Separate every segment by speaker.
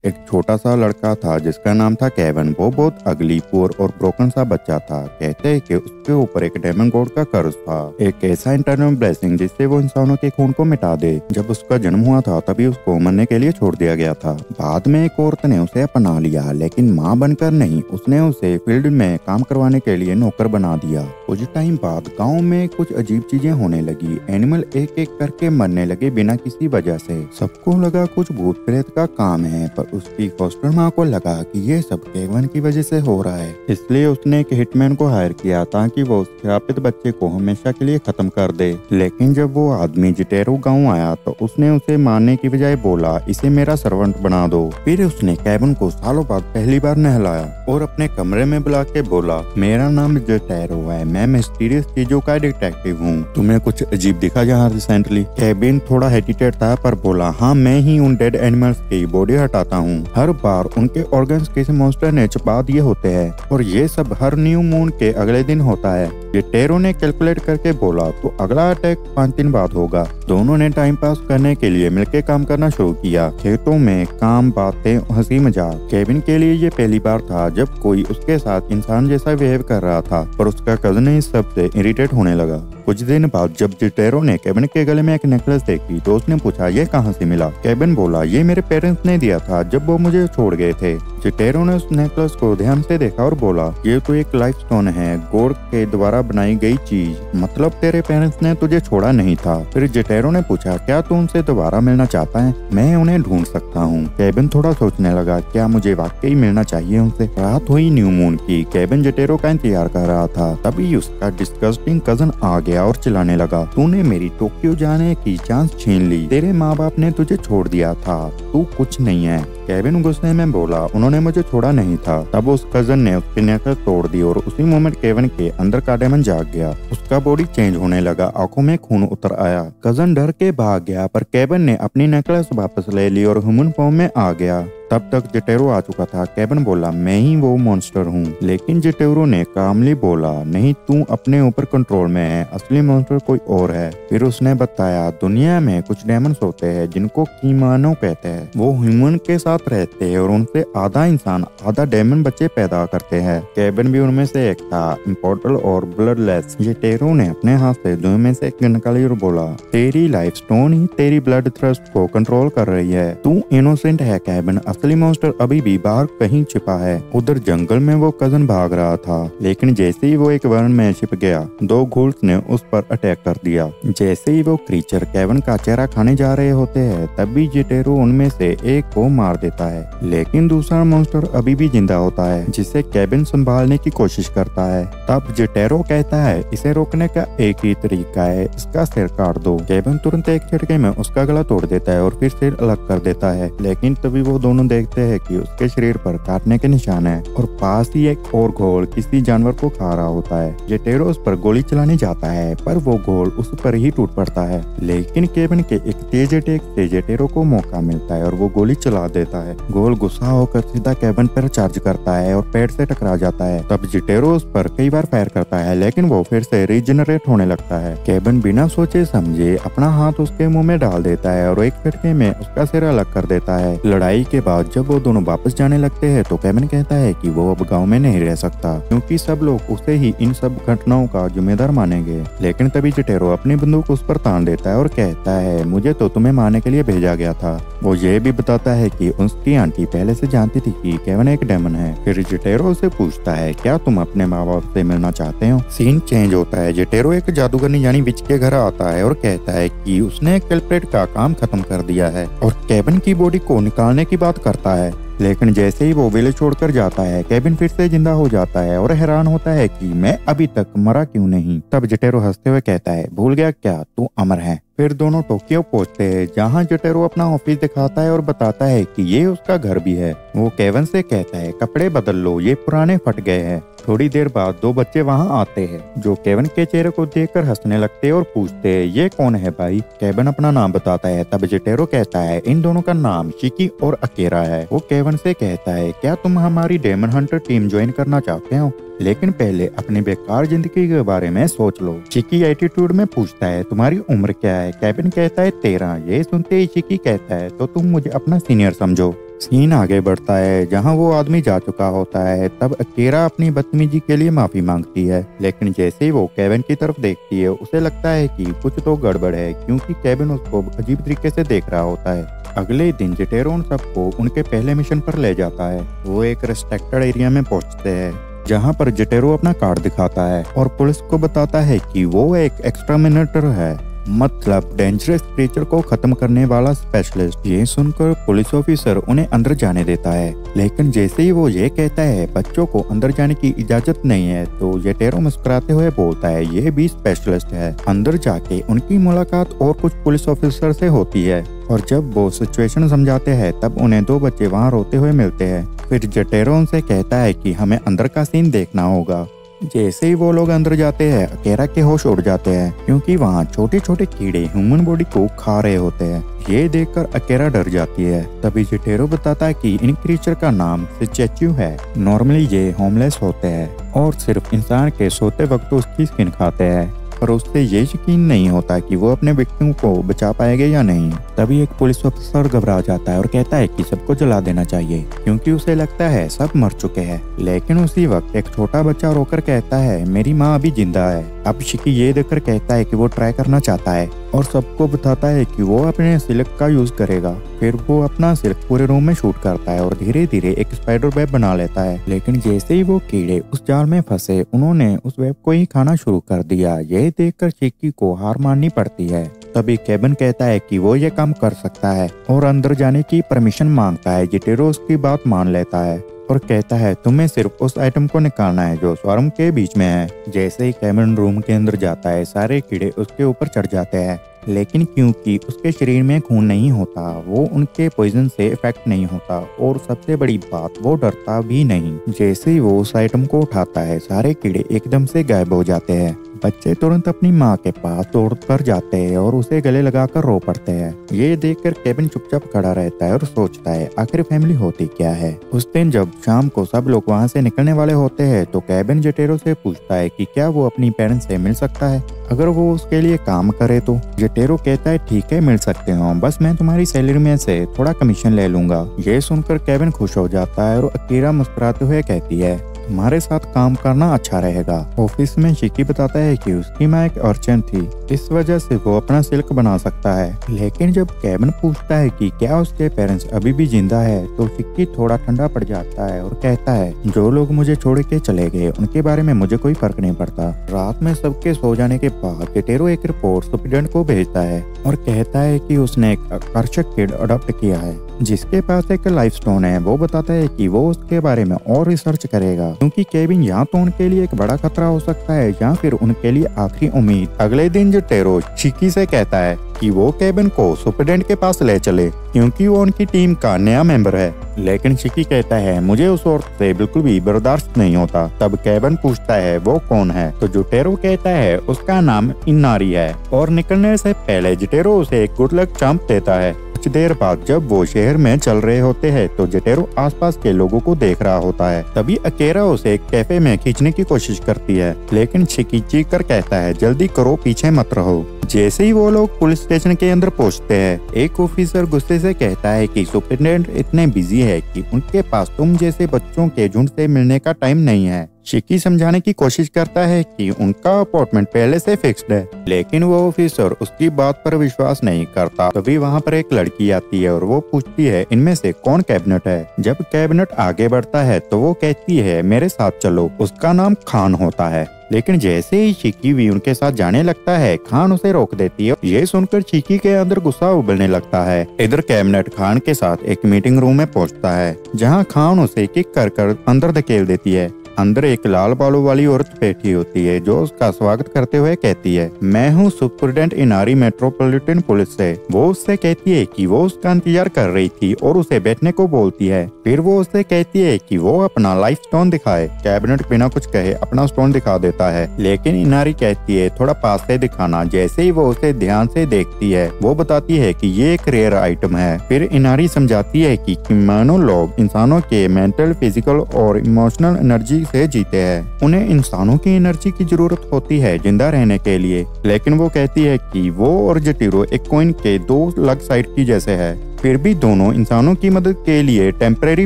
Speaker 1: एक छोटा सा लड़का था जिसका नाम था केविन। वो बहुत अगली, पुअर और ब्रोकन सा बच्चा था। कहते हैं कि उसके ऊपर एक डेमन गॉड का कर्ज था, एक ऐसा इंटरनल ब्लेसिंग जिससे वो इंसानों के खून को मिटा दे। जब उसका जन्म हुआ था तभी उसको मरने के लिए छोड़ दिया गया था। बाद में एक औरत ने उसे अपना लिया, लेकिन माँ बनकर नहीं, उसने उसे फील्ड में काम करवाने के लिए नौकर बना दिया। कुछ टाइम बाद गाँव में कुछ अजीब चीजें होने लगी। एनिमल एक एक करके मरने लगे बिना किसी वजह से। सबको लगा कुछ भूत प्रेत का काम है, पर उसकी फॉस्टर माँ को लगा कि ये सब केविन की वजह से हो रहा है। इसलिए उसने एक हिटमैन को हायर किया ताकि वो उस श्रापित बच्चे को हमेशा के लिए खत्म कर दे। लेकिन जब वो आदमी जिटेरो गाँव आया तो उसने उसे मारने की बजाय बोला, इसे मेरा सर्वेंट बना दो। फिर उसने केविन को सालों बाद पहली बार नहलाया और अपने कमरे में बुला के बोला, मेरा नाम जिटेरो है, मैं मिस्टीरियस चीजों का डिटेक्टिव हूँ। तुम्हें कुछ अजीब दिखा जहाँ रिसेंटली? केविन थोड़ा हेटिटेट था पर बोला, हाँ मैं ही उन डेड एनिमल्स की बॉडी हटाता हूँ। हर बार उनके ऑर्गन्स किसी मॉन्स्टर ने छुपा दिए होते हैं और ये सब हर न्यू मून के अगले दिन होता है। जिटेरो ने कैलकुलेट करके बोला, तो अगला अटैक 5 दिन बाद होगा। दोनों ने टाइम पास करने के लिए मिलकर काम करना शुरू किया। खेतों में काम, बातें, हंसी मजाक। केविन के लिए ये पहली बार था जब कोई उसके साथ इंसान जैसा बिहेव कर रहा था, पर उसका कजन इस सब से इरिटेट होने लगा। कुछ दिन बाद जब जिटेरो ने केविन के गले में एक नेकलेस देखी तो उसने पूछा, ये कहाँ से मिला? केविन बोला, ये मेरे पेरेंट्स ने दिया था जब वो मुझे छोड़ गए थे। जिटेरो ने उस नेकलेस को ध्यान से देखा और बोला, ये तो एक लाइफ स्टोन है, गॉड के द्वारा बनाई गई चीज, मतलब तेरे पेरेंट्स ने तुझे छोड़ा नहीं था। फिर जिटेरो ने पूछा, क्या तू उनसे दोबारा मिलना चाहता है? मैं उन्हें ढूंढ सकता हूँ। केविन थोड़ा सोचने लगा, क्या मुझे वाकई मिलना चाहिए उनसे? रात हुई न्यू मून की। केविन जिटेरो का इंतजार कर रहा था, तभी उसका डिस्गस्टिंग कजन आ गया और चिल्लाने लगा, तूने मेरी टोक्यो जाने की चांस छीन ली, तेरे माँ बाप ने तुझे छोड़ दिया था, तू कुछ नहीं है। केविन गुस्से में बोला, उन्होंने मुझे छोड़ा नहीं था। तब उस कजन ने उसकी नेकलेस तोड़ दी और उसी मोमेंट केविन के अंदर का डेमन जाग गया। उसका बॉडी चेंज होने लगा, आंखों में खून उतर आया। कजन डर के भाग गया, पर केविन ने अपनी नेकलेस वापस ले ली और ह्यूमन फॉर्म में आ गया। तब तक जिटेरो आ चुका था। केविन बोला, मैं ही वो मॉन्स्टर हूँ। लेकिन जिटेरो ने कामली बोला, नहीं, तू अपने ऊपर कंट्रोल में है, असली मॉन्स्टर कोई और है। फिर उसने बताया, दुनिया में कुछ डेमन्स होते हैं जिनको कीमानो कहते हैं। वो ह्यूमन के साथ रहते हैं और उनसे आधा इंसान आधा डेमन बच्चे पैदा करते हैं। केविन भी उनमें से एक था, इम्पोर्टल और ब्लडलेस। जिटेरो ने अपने हाथ से दोनों में से एक निकाली और बोला, तेरी लाइफ स्टोन ही तेरी ब्लड थ्रस्ट को कंट्रोल कर रही है, तू इनोसेंट है केविन, असली मॉन्स्टर अभी भी बाहर कहीं छिपा है। उधर जंगल में वो कजन भाग रहा था, लेकिन जैसे ही वो एक वन में छिप गया, 2 घोल्स ने उस पर अटैक कर दिया। जैसे ही वो क्रीचर केविन का चेहरा खाने जा रहे होते हैं, तभी जिटेरो उनमें से एक को मार देता है। लेकिन दूसरा मॉन्स्टर अभी भी जिंदा होता है, जिसे केविन संभालने की कोशिश करता है। तब जिटेरो कहता है, इसे रोकने का एक ही तरीका है, इसका सिर काट दो। केविन तुरंत एक झटके में उसका गला तोड़ देता है और फिर सिर अलग कर देता है। लेकिन तभी वो दोनों देखते हैं कि उसके शरीर पर काटने के निशान है और पास ही एक और घोल किसी जानवर को खा रहा होता है। जिटेरो उस पर गोली चलाने जाता है, पर वो घोल उस पर ही टूट पड़ता है। लेकिन केविन के एक तेज अटैक से जिटेरो को मौका मिलता है और वो गोली चला देता है। घोल गुस्सा होकर सीधा केविन पर चार्ज करता है और पेड़ से टकरा जाता है। तब जिटेरो उस पर कई बार फायर करता है, लेकिन वो फिर से रीजनरेट होने लगता है। केविन बिना सोचे समझे अपना हाथ उसके मुंह में डाल देता है और एक झटके में उसका सिर अलग कर देता है। लड़ाई के बाद जब वो दोनों वापस जाने लगते हैं तो केविन कहता है कि वो अब गांव में नहीं रह सकता, क्योंकि सब लोग उसे ही इन सब घटनाओं का जिम्मेदार मानेंगे। लेकिन तभी जिटेरो अपनी बंदूक उस पर तान देता है और कहता है, मुझे तो तुम्हें मारने के लिए भेजा गया था। वो ये भी बताता है कि उसकी आंटी पहले से जानती थी कि केविन एक डेमन है। फिर जिटेरो से पूछता है, क्या तुम अपने माँ बाप से मिलना चाहते हो? सीन चेंज होता है। जिटेरो एक जादूगरनी यानी विच के घर आता है और कहता है कि उसने कल्प्रेट का काम खत्म कर दिया है और केविन की बॉडी को निकालने की बात करता है। लेकिन जैसे ही वो विलेज छोड़कर जाता है, केविन फिर से जिंदा हो जाता है और हैरान होता है कि मैं अभी तक मरा क्यों नहीं। तब जिटेरो हंसते हुए कहता है, भूल गया क्या, तू अमर है। फिर दोनों टोक्यो पहुंचते हैं, जहां जिटेरो अपना ऑफिस दिखाता है और बताता है कि ये उसका घर भी है। वो केविन से कहता है, कपड़े बदल लो, ये पुराने फट गए हैं। थोड़ी देर बाद 2 बच्चे वहां आते हैं, जो केविन के चेहरे को देखकर हंसने लगते हैं और पूछते हैं, ये कौन है भाई? केविन अपना नाम बताता है। तब जिटेरो कहता है, इन दोनों का नाम शिकी और अकेरा है। वो केविन से कहता है, क्या तुम हमारी डेमन हंटर टीम ज्वाइन करना चाहते हो? लेकिन पहले अपनी बेकार जिंदगी के बारे में सोच लो। चिकी एटीट्यूड में पूछता है तुम्हारी उम्र क्या है। केविन कहता है 13। ये सुनते ही चिकी कहता है तो तुम मुझे अपना सीनियर समझो। सीन आगे बढ़ता है जहां वो आदमी जा चुका होता है। तब अकेरा अपनी बदतमीजी के लिए माफी मांगती है, लेकिन जैसे ही वो केविन की तरफ देखती है उसे लगता है कि कुछ तो गड़बड़ है, क्योंकि केविन उसको अजीब तरीके से देख रहा होता है। अगले दिन जेटेरो उन सबको उनके पहले मिशन पर ले जाता है। वो एक रेस्ट्रिक्टेड एरिया में पहुंचते हैं जहां पर जेटेरो अपना कार्ड दिखाता है और पुलिस को बताता है कि वो एक एक्सटरमिनेटर है, मतलब डेंजरस क्रीचर को खत्म करने वाला स्पेशलिस्ट। ये सुनकर पुलिस ऑफिसर उन्हें अंदर जाने देता है, लेकिन जैसे ही वो ये कहता है बच्चों को अंदर जाने की इजाजत नहीं है, तो जेटेरो मुस्कुराते हुए बोलता है ये भी स्पेशलिस्ट है। अंदर जाके उनकी मुलाकात और कुछ पुलिस ऑफिसर से होती है और जब वो सिचुएशन समझाते हैं तब उन्हें 2 बच्चे वहाँ रोते हुए मिलते हैं। फिर जेटेरो उनसे कहता है कि हमें अंदर का सीन देखना होगा। जैसे ही वो लोग अंदर जाते हैं अकेरा के होश उड़ जाते हैं, क्योंकि वहाँ छोटे छोटे कीड़े ह्यूमन बॉडी को खा रहे होते हैं। ये देखकर अकेरा डर जाती है। तभी जेटेरो बताता है कि इन क्रीचर का नाम सिचेच्यू है। नॉर्मली ये होमलेस होते हैं और सिर्फ इंसान के सोते वक्त उसकी स्किन खाते हैं, पर उससे ये यकीन नहीं होता कि वो अपने विक्टिम को बचा पाएंगे या नहीं। तभी एक पुलिस ऑफिसर घबरा जाता है और कहता है कि सबको जला देना चाहिए, क्योंकि उसे लगता है सब मर चुके हैं। लेकिन उसी वक्त एक छोटा बच्चा रोकर कहता है मेरी माँ अभी जिंदा है। अब शिकी ये देखकर कहता है कि वो ट्राई करना चाहता है और सबको बताता है कि वो अपने सिल्क का यूज करेगा। फिर वो अपना सिल्क पूरे रूम में शूट करता है और धीरे धीरे एक स्पाइडर वेब बना लेता है। लेकिन जैसे ही वो कीड़े उस जाल में फंसे उन्होंने उस वेब को ही खाना शुरू कर दिया। ये देखकर चिकी को हार माननी पड़ती है। तभी केविन कहता है कि वो ये काम कर सकता है और अंदर जाने की परमिशन मांगता है। जेटेरो उसकी बात मान लेता है और कहता है तुम्हें सिर्फ उस आइटम को निकालना है जो स्वार्म के बीच में है। जैसे ही केविन रूम के अंदर जाता है सारे कीड़े उसके ऊपर चढ़ जाते हैं, लेकिन क्योंकि उसके शरीर में खून नहीं होता वो उनके पॉइजन से इफेक्ट नहीं होता, और सबसे बड़ी बात वो डरता भी नहीं। जैसे ही वो उस आइटम को उठाता है सारे कीड़े एकदम से गायब हो जाते हैं। बच्चे तुरंत अपनी माँ के पास दौड़ कर जाते हैं और उसे गले लगाकर रो पड़ते हैं। ये देखकर केविन चुपचाप खड़ा रहता है और सोचता है आखिर फैमिली होती क्या है। उस दिन जब शाम को सब लोग वहाँ से निकलने वाले होते हैं तो केविन जेटेरो से पूछता है कि क्या वो अपनी पेरेंट्स से मिल सकता है अगर वो उसके लिए काम करे तो। जेटेरो कहता है ठीक है मिल सकते हो, बस मैं तुम्हारी सैलरी में से थोड़ा कमीशन ले लूंगा। ये सुनकर केविन खुश हो जाता है और अकीरा मुस्कुराते हुए कहती है तुम्हारे साथ काम करना अच्छा रहेगा। ऑफिस में शिकी बताता है कि उसकी माँ एक अर्चन थी, इस वजह से वो अपना सिल्क बना सकता है। लेकिन जब केविन पूछता है कि क्या उसके पेरेंट्स अभी भी जिंदा है तो शिकी थोड़ा ठंडा पड़ जाता है और कहता है जो लोग मुझे छोड़ के चले गए उनके बारे में मुझे कोई फर्क नहीं पड़ता। रात में सबके सो जाने के बाद जेटेरो एक रिपोर्ट सुप्रिटेंडेंट को भेजता है और कहता है कि उसने एक आकर्षक किड अडॉप्ट किया है जिसके पास एक लाइफ स्टोन है। वो बताता है कि वो उसके बारे में और रिसर्च करेगा, क्योंकि केविन यहाँ तो उनके लिए एक बड़ा खतरा हो सकता है या फिर उनके लिए आखिरी उम्मीद। अगले दिन जेटेरो शिकी से कहता है कि वो केविन को सुप्रिटेंडेंट के पास ले चले, क्योंकि वो उनकी टीम का नया मेंबर है। लेकिन शिकी कहता है मुझे उस औरत से बिल्कुल भी बर्दाश्त नहीं होता। तब केविन पूछता है वो कौन है, तो जेटेरो कहता है उसका नाम इनारी है। और निकलने से पहले जेटेरो उसे एक गुड लक चांप देता है। कुछ देर बाद जब वो शहर में चल रहे होते हैं तो जेटेरो आसपास के लोगों को देख रहा होता है। तभी अकेरा उसे एक कैफे में खींचने की कोशिश करती है, लेकिन शिकी चीख कर कहता है जल्दी करो पीछे मत रहो। जैसे ही वो लोग पुलिस स्टेशन के अंदर पहुंचते हैं एक ऑफिसर गुस्से से कहता है कि सुप्रिटेंडेंट इतने बिजी है कि उनके पास तुम जैसे बच्चों के झुंड से मिलने का टाइम नहीं है। शिकी समझाने की कोशिश करता है कि उनका अपॉइंटमेंट पहले से फिक्स्ड है, लेकिन वो ऑफिसर उसकी बात पर विश्वास नहीं करता। तभी वहाँ पर एक लड़की आती है और वो पूछती है इनमें से कौन कैबिनेट है। जब कैबिनेट आगे बढ़ता है तो वो कहती है मेरे साथ चलो। उसका नाम खान होता है, लेकिन जैसे ही शिकी भी उनके साथ जाने लगता है खान उसे रोक देती है। ये सुनकर शिकी के अंदर गुस्सा उबलने लगता है। इधर कैबिनेट खान के साथ एक मीटिंग रूम में पहुंचता है जहां खान उसे किक कर अंदर धकेल देती है। अंदर एक लाल बालों वाली औरत बैठी होती है जो उसका स्वागत करते हुए कहती है मैं हूँ सुप्रिटेंडेंट इनारी मेट्रोपॉलिटन पुलिस से। वो उससे कहती है कि वो उसका इंतजार कर रही थी और उसे बैठने को बोलती है। फिर वो उससे कहती है कि वो अपना लाइफ स्टोन दिखाए। कैबिनेट बिना कुछ कहे अपना स्टोन दिखा देता है, लेकिन इनारी कहती है थोड़ा पास से दिखाना। जैसे ही वो उसे ध्यान से देखती है वो बताती है कि ये एक रेयर आइटम है। फिर इनारी समझाती है कि मानो लोग इंसानों के मेंटल, फिजिकल और इमोशनल एनर्जी से जीते हैं। उन्हें इंसानों की एनर्जी की जरूरत होती है जिंदा रहने के लिए, लेकिन वो कहती है कि वो और जटीरो एक कॉइन के दो अलग साइड की जैसे है। फिर भी दोनों इंसानों की मदद के लिए टेम्परेरी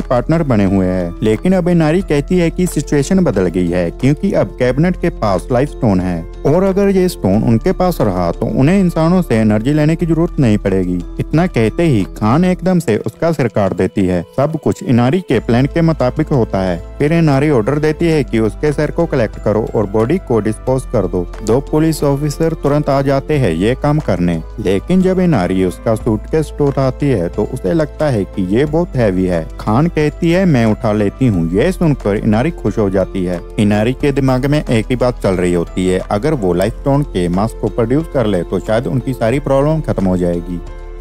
Speaker 1: पार्टनर बने हुए हैं। लेकिन अब इनारी कहती है कि सिचुएशन बदल गई है, क्योंकि अब कैबिनेट के पास लाइफ स्टोन है और अगर ये स्टोन उनके पास रहा तो उन्हें इंसानों से एनर्जी लेने की जरूरत नहीं पड़ेगी। इतना कहते ही खान एकदम से उसका सिर काट देती है। सब कुछ इनारी के प्लान के मुताबिक होता है। फिर इनारी ऑर्डर देती है कि उसके सिर को कलेक्ट करो और बॉडी को डिस्पोज कर दो। दो पुलिस ऑफिसर तुरंत आ जाते हैं ये काम करने, लेकिन जब इनारी उसका सूटकेस उठाती है तो उसे लगता है कि ये बहुत हैवी है। खान कहती है मैं उठा लेती हूँ। ये सुनकर इनारी खुश हो जाती है। इनारी के दिमाग में एक ही बात चल रही होती है, अगर वो लाइफ स्टोन के मास्क को प्रोड्यूस कर ले तो शायद उनकी सारी प्रॉब्लम खत्म हो जाएगी।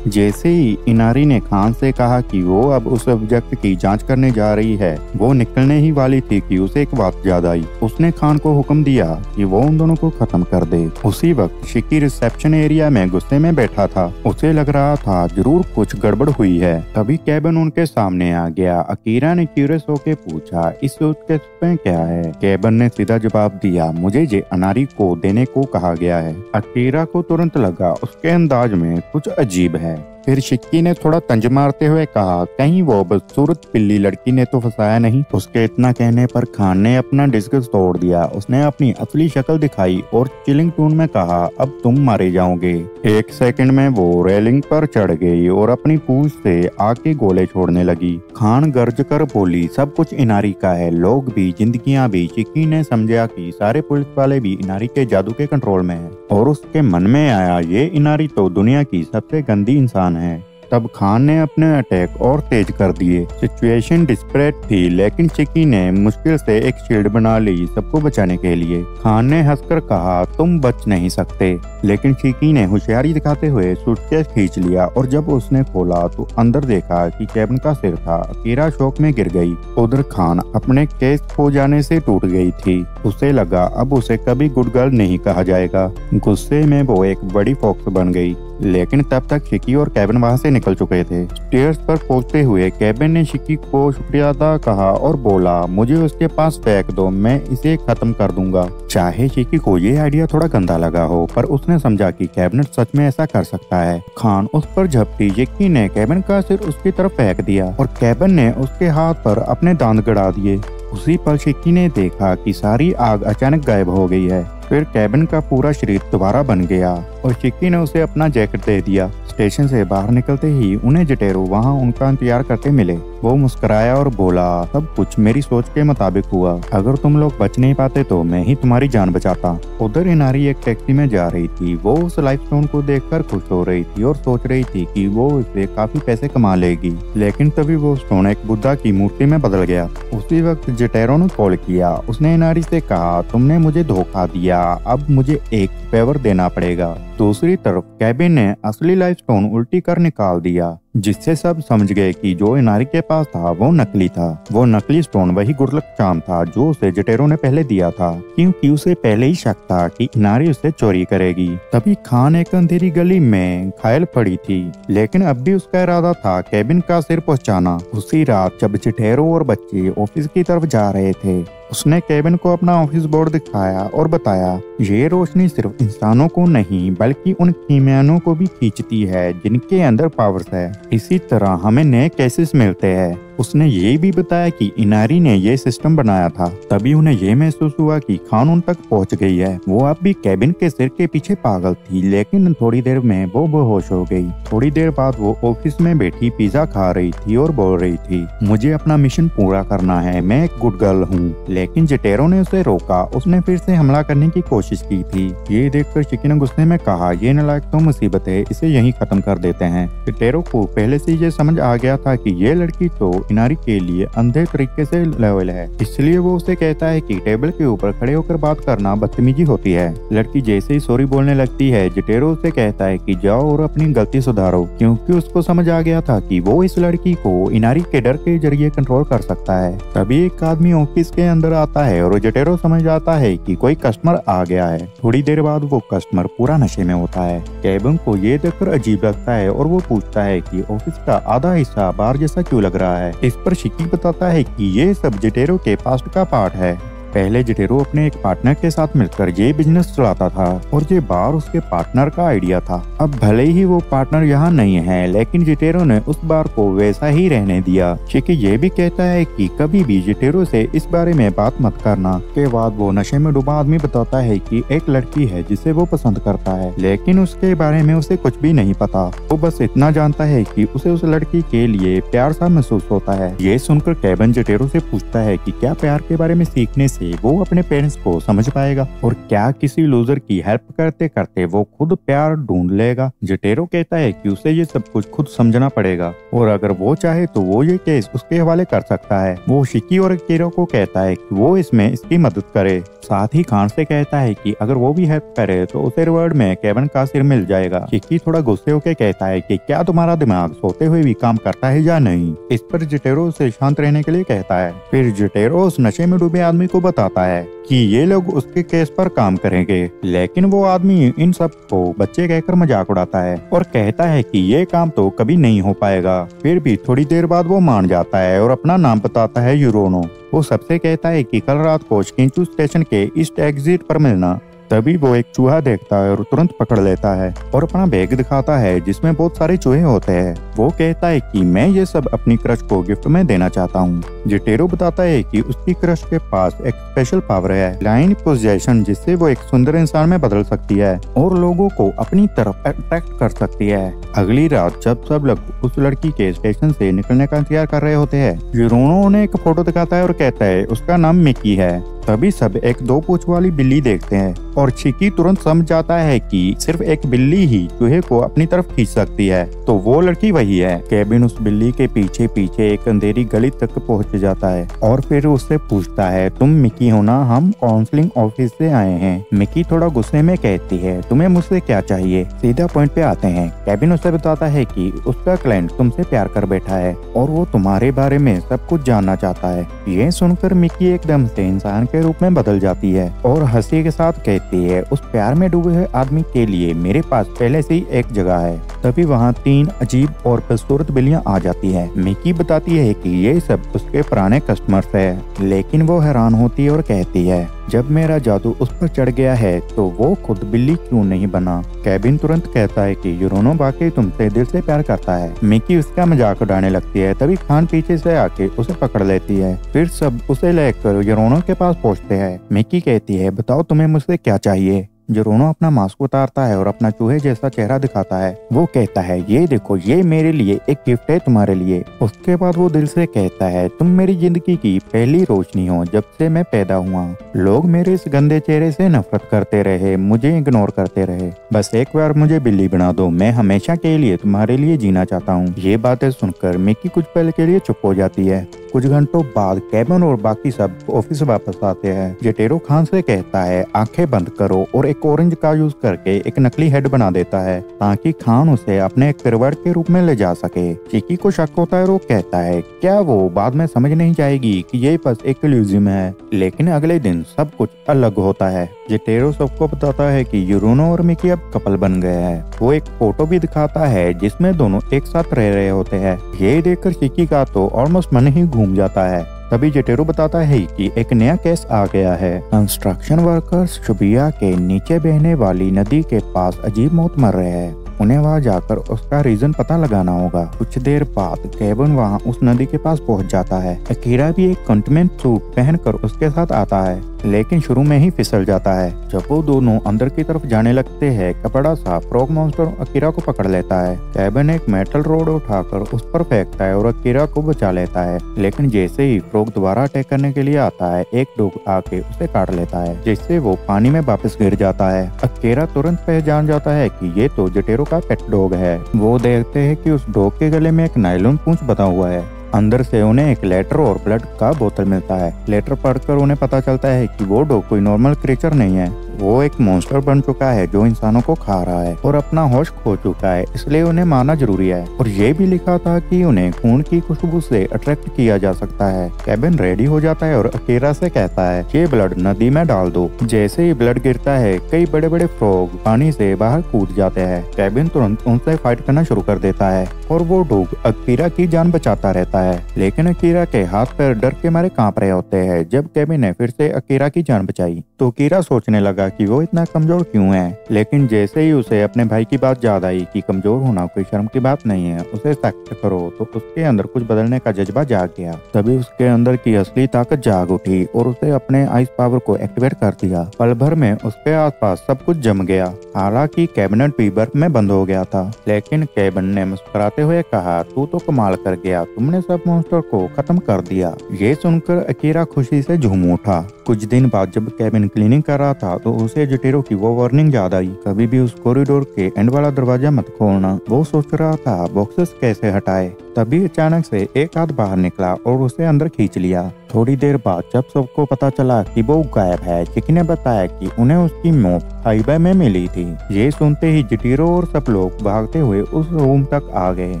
Speaker 1: जैसे ही इनारी ने खान से कहा कि वो अब उस ऑब्जेक्ट की जांच करने जा रही है, वो निकलने ही वाली थी कि उसे एक बात याद आई। उसने खान को हुक्म दिया कि वो उन दोनों को खत्म कर दे। उसी वक्त शिकी रिसेप्शन एरिया में गुस्से में बैठा था। उसे लग रहा था जरूर कुछ गड़बड़ हुई है। तभी केबिन उनके सामने आ गया। अकीरा ने क्यूरियस होके पूछा इस सूटकेस में क्या है। केबिन ने सीधा जवाब दिया मुझे जे अनारी को देने को कहा गया है। अकीरा को तुरंत लगा उसके अंदाज में कुछ अजीब है। फिर शिक्की ने थोड़ा तंज मारते हुए कहा कहीं वो बदसूरत पिल्ली लड़की ने तो फंसाया नहीं। उसके इतना कहने पर खान ने अपना डिस्कस तोड़ दिया। उसने अपनी असली शक्ल दिखाई और चिलिंग टून में कहा अब तुम मारे जाओगे। एक सेकंड में वो रेलिंग पर चढ़ गई और अपनी पूंछ से आग के गोले छोड़ने लगी। खान गर्ज कर बोली सब कुछ इनारी का है, लोग भी जिंदगियां भी। शिक्की ने समझा कि सारे पुलिस वाले भी इनारी के जादू के कंट्रोल में है और उसके मन में आया ये इनारी तो दुनिया की सबसे गंदी इंसान है। तब खान ने अपने अटैक और तेज कर दिए। सिचुएशन डिस्परेट थी, लेकिन चिकी ने मुश्किल से एक शील्ड बना ली सबको बचाने के लिए। खान ने हंसकर कहा तुम बच नहीं सकते, लेकिन चिकी ने होशियारी दिखाते हुए सूटकेस खींच लिया और जब उसने खोला तो अंदर देखा कि केबिन का सिर था। अकीरा शौक में गिर गई। उधर खान अपने केस खो जाने से टूट गई थी। उसे लगा अब उसे कभी गुड गर्ल नहीं कहा जाएगा। गुस्से में वो एक बड़ी फॉक्स बन गई, लेकिन तब तक शिकी और केबिन वहां से निकल चुके थे। स्टेयर्स पर पहुंचते हुए केबिन ने शिकी को शुक्रिया अदा कहा और बोला मुझे उसके पास फेंक दो, मैं इसे खत्म कर दूंगा। चाहे शिकी को ये आइडिया थोड़ा गंदा लगा हो, पर उसने समझा कि कैबिनेट सच में ऐसा कर सकता है। खान उस पर झपटी। शिकी ने केबिन का सिर उसकी तरफ फेंक दिया और केबिन ने उसके हाथ पर अपने दांत गड़ा दिए। उसी पल शिकी ने देखा कि सारी आग अचानक गायब हो गई है। फिर केबिन का पूरा शरीर दोबारा बन गया और शिकी ने उसे अपना जैकेट दे दिया। स्टेशन से बाहर निकलते ही उन्हें जटेरो वहां उनका इंतजार करते मिले। वो मुस्कुराया और बोला सब कुछ मेरी सोच के मुताबिक हुआ, अगर तुम लोग बच नहीं पाते तो मैं ही तुम्हारी जान बचाता। उधर इनारी एक टैक्सी में जा रही थी। वो उस लाइफ स्टोन को देखकर खुश हो रही थी और सोच रही थी कि वो इससे काफी पैसे कमा लेगी, लेकिन तभी वो स्टोन एक बुद्धा की मूर्ति में बदल गया। उसी वक्त जटेरो ने कॉल किया। उसने इनारी से कहा तुमने मुझे धोखा दिया, अब मुझे एक फेवर देना पड़ेगा। दूसरी तरफ केबिन ने असली लाइफ स्टोन उल्टी कर निकाल दिया, जिससे सब समझ गए कि जो इनारी के पास था वो नकली था। वो नकली स्टोन वही गुरलक चाम था जो उसे जटेरो ने पहले दिया था, क्योंकि उसे पहले ही शक था कि इनारी उसे चोरी करेगी। तभी खान एक अंधेरी गली में घायल पड़ी थी, लेकिन अब भी उसका इरादा था केबिन का सिर पहुंचाना। उसी रात जब जटेरो और बच्चे ऑफिस की तरफ जा रहे थे, उसने केबिन को अपना ऑफिस बोर्ड दिखाया और बताया ये रोशनी सिर्फ इंसानों को नहीं बल्कि उन कीमियानों को भी खींचती है जिनके अंदर पावर्स है। इसी तरह हमें नए केसेस मिलते हैं। उसने ये भी बताया कि इनारी ने ये सिस्टम बनाया था। तभी उन्हें ये महसूस हुआ कि खान उन तक पहुंच गई है। वो अब भी केबिन के सिर के पीछे पागल थी, लेकिन थोड़ी देर में वो बेहोश हो गई। थोड़ी देर बाद वो ऑफिस में बैठी पिज्जा खा रही थी और बोल रही थी मुझे अपना मिशन पूरा करना है, मैं एक गुड गर्ल हूँ। लेकिन जटेरो ने उसे रोका। उसने फिर से हमला करने की कोशिश की थी। ये देखकर शिकी ने गुस्से में कहा ये नालायक तो मुसीबत है, इसे यहीं खत्म कर देते हैं। जटेरो को पहले से ये समझ आ गया था कि ये लड़की तो इनारी के लिए अंधे तरीके से लेवल है, इसलिए वो उसे कहता है कि टेबल के ऊपर खड़े होकर बात करना बदतमीजी होती है। लड़की जैसे ही सॉरी बोलने लगती है, जटेरो उसे कहता है कि जाओ और अपनी गलती सुधारो, क्योंकि उसको समझ आ गया था कि वो इस लड़की को इनारी के डर के जरिए कंट्रोल कर सकता है। तभी एक आदमी ऑफिस के अंदर अंदर आता है और जटेरो समझ जाता है कि कोई कस्टमर आ गया है। थोड़ी देर बाद वो कस्टमर पूरा नशे में होता है। केविन को ये देखकर अजीब लगता है और वो पूछता है कि ऑफिस का आधा हिस्सा बार जैसा क्यों लग रहा है। इस पर शिकी बताता है कि ये सब जटेरो के पास्ट का पार्ट है। पहले जटेरो अपने एक पार्टनर के साथ मिलकर ये बिजनेस चलाता था और ये बार उसके पार्टनर का आइडिया था। अब भले ही वो पार्टनर यहाँ नहीं है, लेकिन जटेरो ने उस बार को वैसा ही रहने दिया। शिकी ये भी कहता है कि कभी भी जटेरो से इस बारे में बात मत करना। के बाद वो नशे में डूबा आदमी बताता है कि एक लड़की है जिसे वो पसंद करता है, लेकिन उसके बारे में उसे कुछ भी नहीं पता। वो बस इतना जानता है कि उसे उस लड़की के लिए प्यार सा महसूस होता है। ये सुनकर केविन जटेरो से पूछता है कि क्या प्यार के बारे में सीखने से वो अपने पेरेंट्स को समझ पाएगा और क्या किसी लूजर की हेल्प करते करते वो खुद प्यार ढूंढ लेगा। जटेरो कहता है कि उसे ये सब कुछ खुद समझना पड़ेगा और अगर वो चाहे तो वो ये केस उसके हवाले कर सकता है। वो शिकी और अकीरा को कहता है कि वो इसमें इसकी मदद करे। साथ ही खान से कहता है कि अगर वो भी हेल्प करे तो उसे रिवॉर्ड में केविन का सिर मिल जाएगा। शिकी थोड़ा गुस्से होकर कहता है कि क्या तुम्हारा दिमाग सोते हुए भी काम करता है या नहीं। इस पर जटेरो उसे शांत रहने के लिए कहता है। फिर जटेरो उस नशे में डूबे आदमी को बताता है कि ये लोग उसके केस पर काम करेंगे, लेकिन वो आदमी इन सब को बच्चे कहकर मजाक उड़ाता है और कहता है कि ये काम तो कभी नहीं हो पाएगा। फिर भी थोड़ी देर बाद वो मान जाता है और अपना नाम बताता है यूरोनो। वो सबसे कहता है कि कल रात को शिंचू स्टेशन के ईस्ट एग्जिट पर मिलना। तभी वो एक चूहा देखता है और तुरंत पकड़ लेता है और अपना बैग दिखाता है जिसमें बहुत सारे चूहे होते हैं। वो कहता है कि मैं ये सब अपनी क्रश को गिफ्ट में देना चाहता हूँ। जटेरो बताता है कि उसकी क्रश के पास एक स्पेशल पावर है, लाइन पोजेशन, जिससे वो एक सुंदर इंसान में बदल सकती है और लोगों को अपनी तरफ अट्रैक्ट कर सकती है। अगली रात जब सब लोग उस लड़की के स्टेशन से निकलने का इंतजार कर रहे होते हैं, यूरोनो उन्हें एक फोटो दिखाता है और कहता है उसका नाम मिकी है। तभी सब एक 2 पूंछ वाली बिल्ली देखते हैं और शिकी तुरंत समझ जाता है कि सिर्फ एक बिल्ली ही चूहे को अपनी तरफ खींच सकती है, तो वो लड़की वही है। केविन उस बिल्ली के पीछे पीछे एक अंधेरी गली तक पहुंच जाता है और फिर उससे पूछता है, तुम मिकी हो ना, हम काउंसलिंग ऑफिस से आए हैं। मिकी थोड़ा गुस्से में कहती है, तुम्हें मुझसे क्या चाहिए, सीधा पॉइंट पे आते हैं। केविन उसे बताता है कि उसका क्लाइंट तुमसे प्यार कर बैठा है और वो तुम्हारे बारे में सब कुछ जानना चाहता है। ये सुनकर मिकी एकदम से इंसान के रूप में बदल जाती है और हंसी के साथ कहती है, उस प्यार में डूबे हुए आदमी के लिए मेरे पास पहले से ही एक जगह है। तभी वहाँ 3 अजीब और बदसूरत बिल्लियाँ आ जाती है। मिकी बताती है कि ये सब उसके पुराने कस्टमर्स है, लेकिन वो हैरान होती है और कहती है, जब मेरा जादू उस पर चढ़ गया है तो वो खुद बिल्ली क्यों नहीं बना। केविन तुरंत कहता है कि यूरोनो वाकई तुमसे दिल से प्यार करता है। मिकी उसका मजाक उड़ाने लगती है। तभी खान पीछे से आके उसे पकड़ लेती है। फिर सब उसे लेकर यूरोनो के पास पहुंचते हैं। मिकी कहती है, बताओ तुम्हें मुझसे क्या चाहिए। यूरोनो अपना मास्क उतारता है और अपना चूहे जैसा चेहरा दिखाता है। वो कहता है, ये देखो, ये मेरे लिए एक गिफ्ट है तुम्हारे लिए। उसके बाद वो दिल से कहता है, तुम मेरी जिंदगी की पहली रोशनी हो जब से मैं पैदा हुआ। लोग मेरे इस गंदे चेहरे से नफरत करते रहे, मुझे इग्नोर करते रहे, बस एक बार मुझे बिल्ली बना दो, मैं हमेशा के लिए तुम्हारे लिए जीना चाहता हूँ। ये बातें सुनकर मिकी कुछ पल के लिए चुप हो जाती है। कुछ घंटों बाद केविन और बाकी सब ऑफिस वापस आते हैं। जटेरो खान से कहता है, आंखें बंद करो, और एक ऑरेंज का यूज करके एक नकली हेड बना देता है ताकि खान उसे अपने एक पिरवट के रूप में ले जा सके। चिकी को शक होता है और वो कहता है, क्या वो बाद में समझ नहीं जाएगी कि ये बस एक इल्यूजन है। लेकिन अगले दिन सब कुछ अलग होता है। जटेरो सबको बताता है कि यूरोनो और मिकी अब कपल बन गए हैं। वो एक फोटो भी दिखाता है जिसमें दोनों एक साथ रह रहे होते हैं। ये देखकर चिकी का तो ऑलमोस्ट मन ही घूम जाता है। तभी जटेरो बताता है कि एक नया केस आ गया है। कंस्ट्रक्शन वर्कर्स शुबिया के नीचे बहने वाली नदी के पास अजीब मौत मर रहे हैं। उन्हें वहां जाकर उसका रीजन पता लगाना होगा। कुछ देर बाद केविन वहां उस नदी के पास पहुंच जाता है। अकीरा भी एक कंटेनमेंट सूट पहनकर उसके साथ आता है, लेकिन शुरू में ही फिसल जाता है। जब वो दोनों अंदर की तरफ जाने लगते हैं, कपड़ा सा फ्रॉग मॉन्स्टर अकीरा को पकड़ लेता है। केविन एक मेटल रोड उठाकर उस पर फेंकता है और अकीरा को बचा लेता है, लेकिन जैसे ही फ्रॉग दोबारा अटैक करने के लिए आता है, एक डॉग आके उसे काट लेता है, जिससे वो पानी में वापस गिर जाता है। अकीरा तुरंत पहचान जाता है कि ये तो जटेरो का पेट डॉग है। वो देखते हैं कि उस डॉग के गले में एक नायलॉन पूंछ बंधा हुआ है। अंदर से उन्हें एक लेटर और ब्लड का बोतल मिलता है। लेटर पढ़कर उन्हें पता चलता है कि वो डॉग कोई नॉर्मल क्रीचर नहीं है, वो एक मॉन्स्टर बन चुका है जो इंसानों को खा रहा है और अपना होश खो चुका है, इसलिए उन्हें मारना जरूरी है। और ये भी लिखा था कि उन्हें खून की खुशबू से अट्रैक्ट किया जा सकता है। केविन रेडी हो जाता है और अकीरा से कहता है ये ब्लड नदी में डाल दो। जैसे ही ब्लड गिरता है कई बड़े बड़े फ्रॉग पानी से बाहर कूद जाते हैं। केविन तुरंत उनसे फाइट करना शुरू कर देता है और वो डॉग अकीरा की जान बचाता रहता है, लेकिन अकीरा के हाथ पैर डर के मारे कांप रहे होते हैं। जब केविन ने फिर से अकीरा की जान बचाई तो अकीरा सोचने लगा कि वो इतना कमजोर क्यों है, लेकिन जैसे ही उसे अपने भाई की बात याद आई कि कमजोर होना कोई शर्म की बात नहीं है, उसे सख्त करो, तो उसके अंदर कुछ बदलने का जज्बा जाग गया। तभी उसके अंदर की असली ताकत जाग उठी और उसे अपने आइस पावर को एक्टिवेट कर दिया। पल भर में उसके आसपास सब कुछ जम गया। हालांकि कैबिनेट भी बर्फ में बंद हो गया था, लेकिन केविन ने मुस्कुराते हुए कहा तू तो कमाल कर गया, तुमने सब मॉन्स्टर को खत्म कर दिया। ये सुनकर अकीरा खुशी से झूम उठा। कुछ दिन बाद जब केविन क्लीनिंग कर रहा था तो उसे जिटेरो की वो वार्निंग याद आई, कभी भी उस कॉरिडोर के एंड वाला दरवाजा मत खोलना। वो सोच रहा था बॉक्सेस कैसे हटाए, तभी अचानक से एक हाथ बाहर निकला और उसे अंदर खींच लिया। थोड़ी देर बाद जब सबको पता चला कि वो गायब है, चिकी ने बताया कि उन्हें उसकी मौत हाईवे में मिली थी। ये सुनते ही जिटेरो और सब लोग भागते हुए उस रूम तक आ गए।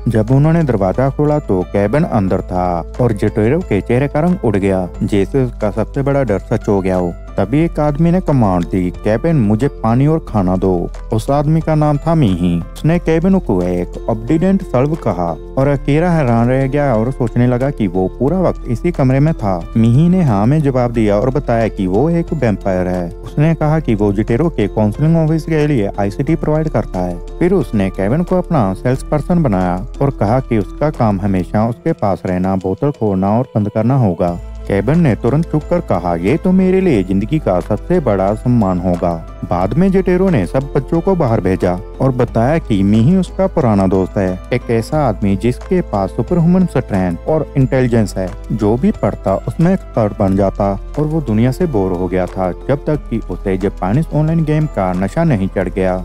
Speaker 1: जब उन्होंने दरवाजा खोला तो केविन अंदर था और जिटेरो के चेहरे का रंग उड़ गया, जैसे उसका सबसे बड़ा डर सच हो गया हो। तभी एक आदमी ने कमांड दी, केविन मुझे पानी और खाना दो। उस आदमी का नाम था मीही। उसने केविन को एक ऑब्डिडेंट सल्व कहा और अकीरा हैरान रह गया और सोचने लगा कि वो पूरा वक्त इसी कमरे में था। मीही ने हाँ में जवाब दिया और बताया कि वो एक वैम्पायर है। उसने कहा कि वो जिटेरो के काउंसलिंग ऑफिस के लिए आईसीटी प्रोवाइड करता है। फिर उसने केविन को अपना सेल्स पर्सन बनाया और कहा कि उसका काम हमेशा उसके पास रहना, बोतल खोलना और बंद करना होगा। केविन ने तुरंत चुप कर कहा ये तो मेरे लिए जिंदगी का सबसे बड़ा सम्मान होगा। बाद में जिटेरो ने सब बच्चों को बाहर भेजा और बताया कि मीही उसका पुराना दोस्त है, एक ऐसा आदमी जिसके पास सुपर ह्यूमन स्ट्रेंथ और इंटेलिजेंस है। जो भी पढ़ता उसमें एक्सपर्ट बन जाता और वो दुनिया से बोर हो गया था जब तक कि उसे जापानीज ऑनलाइन गेम का नशा नहीं चढ़ गया।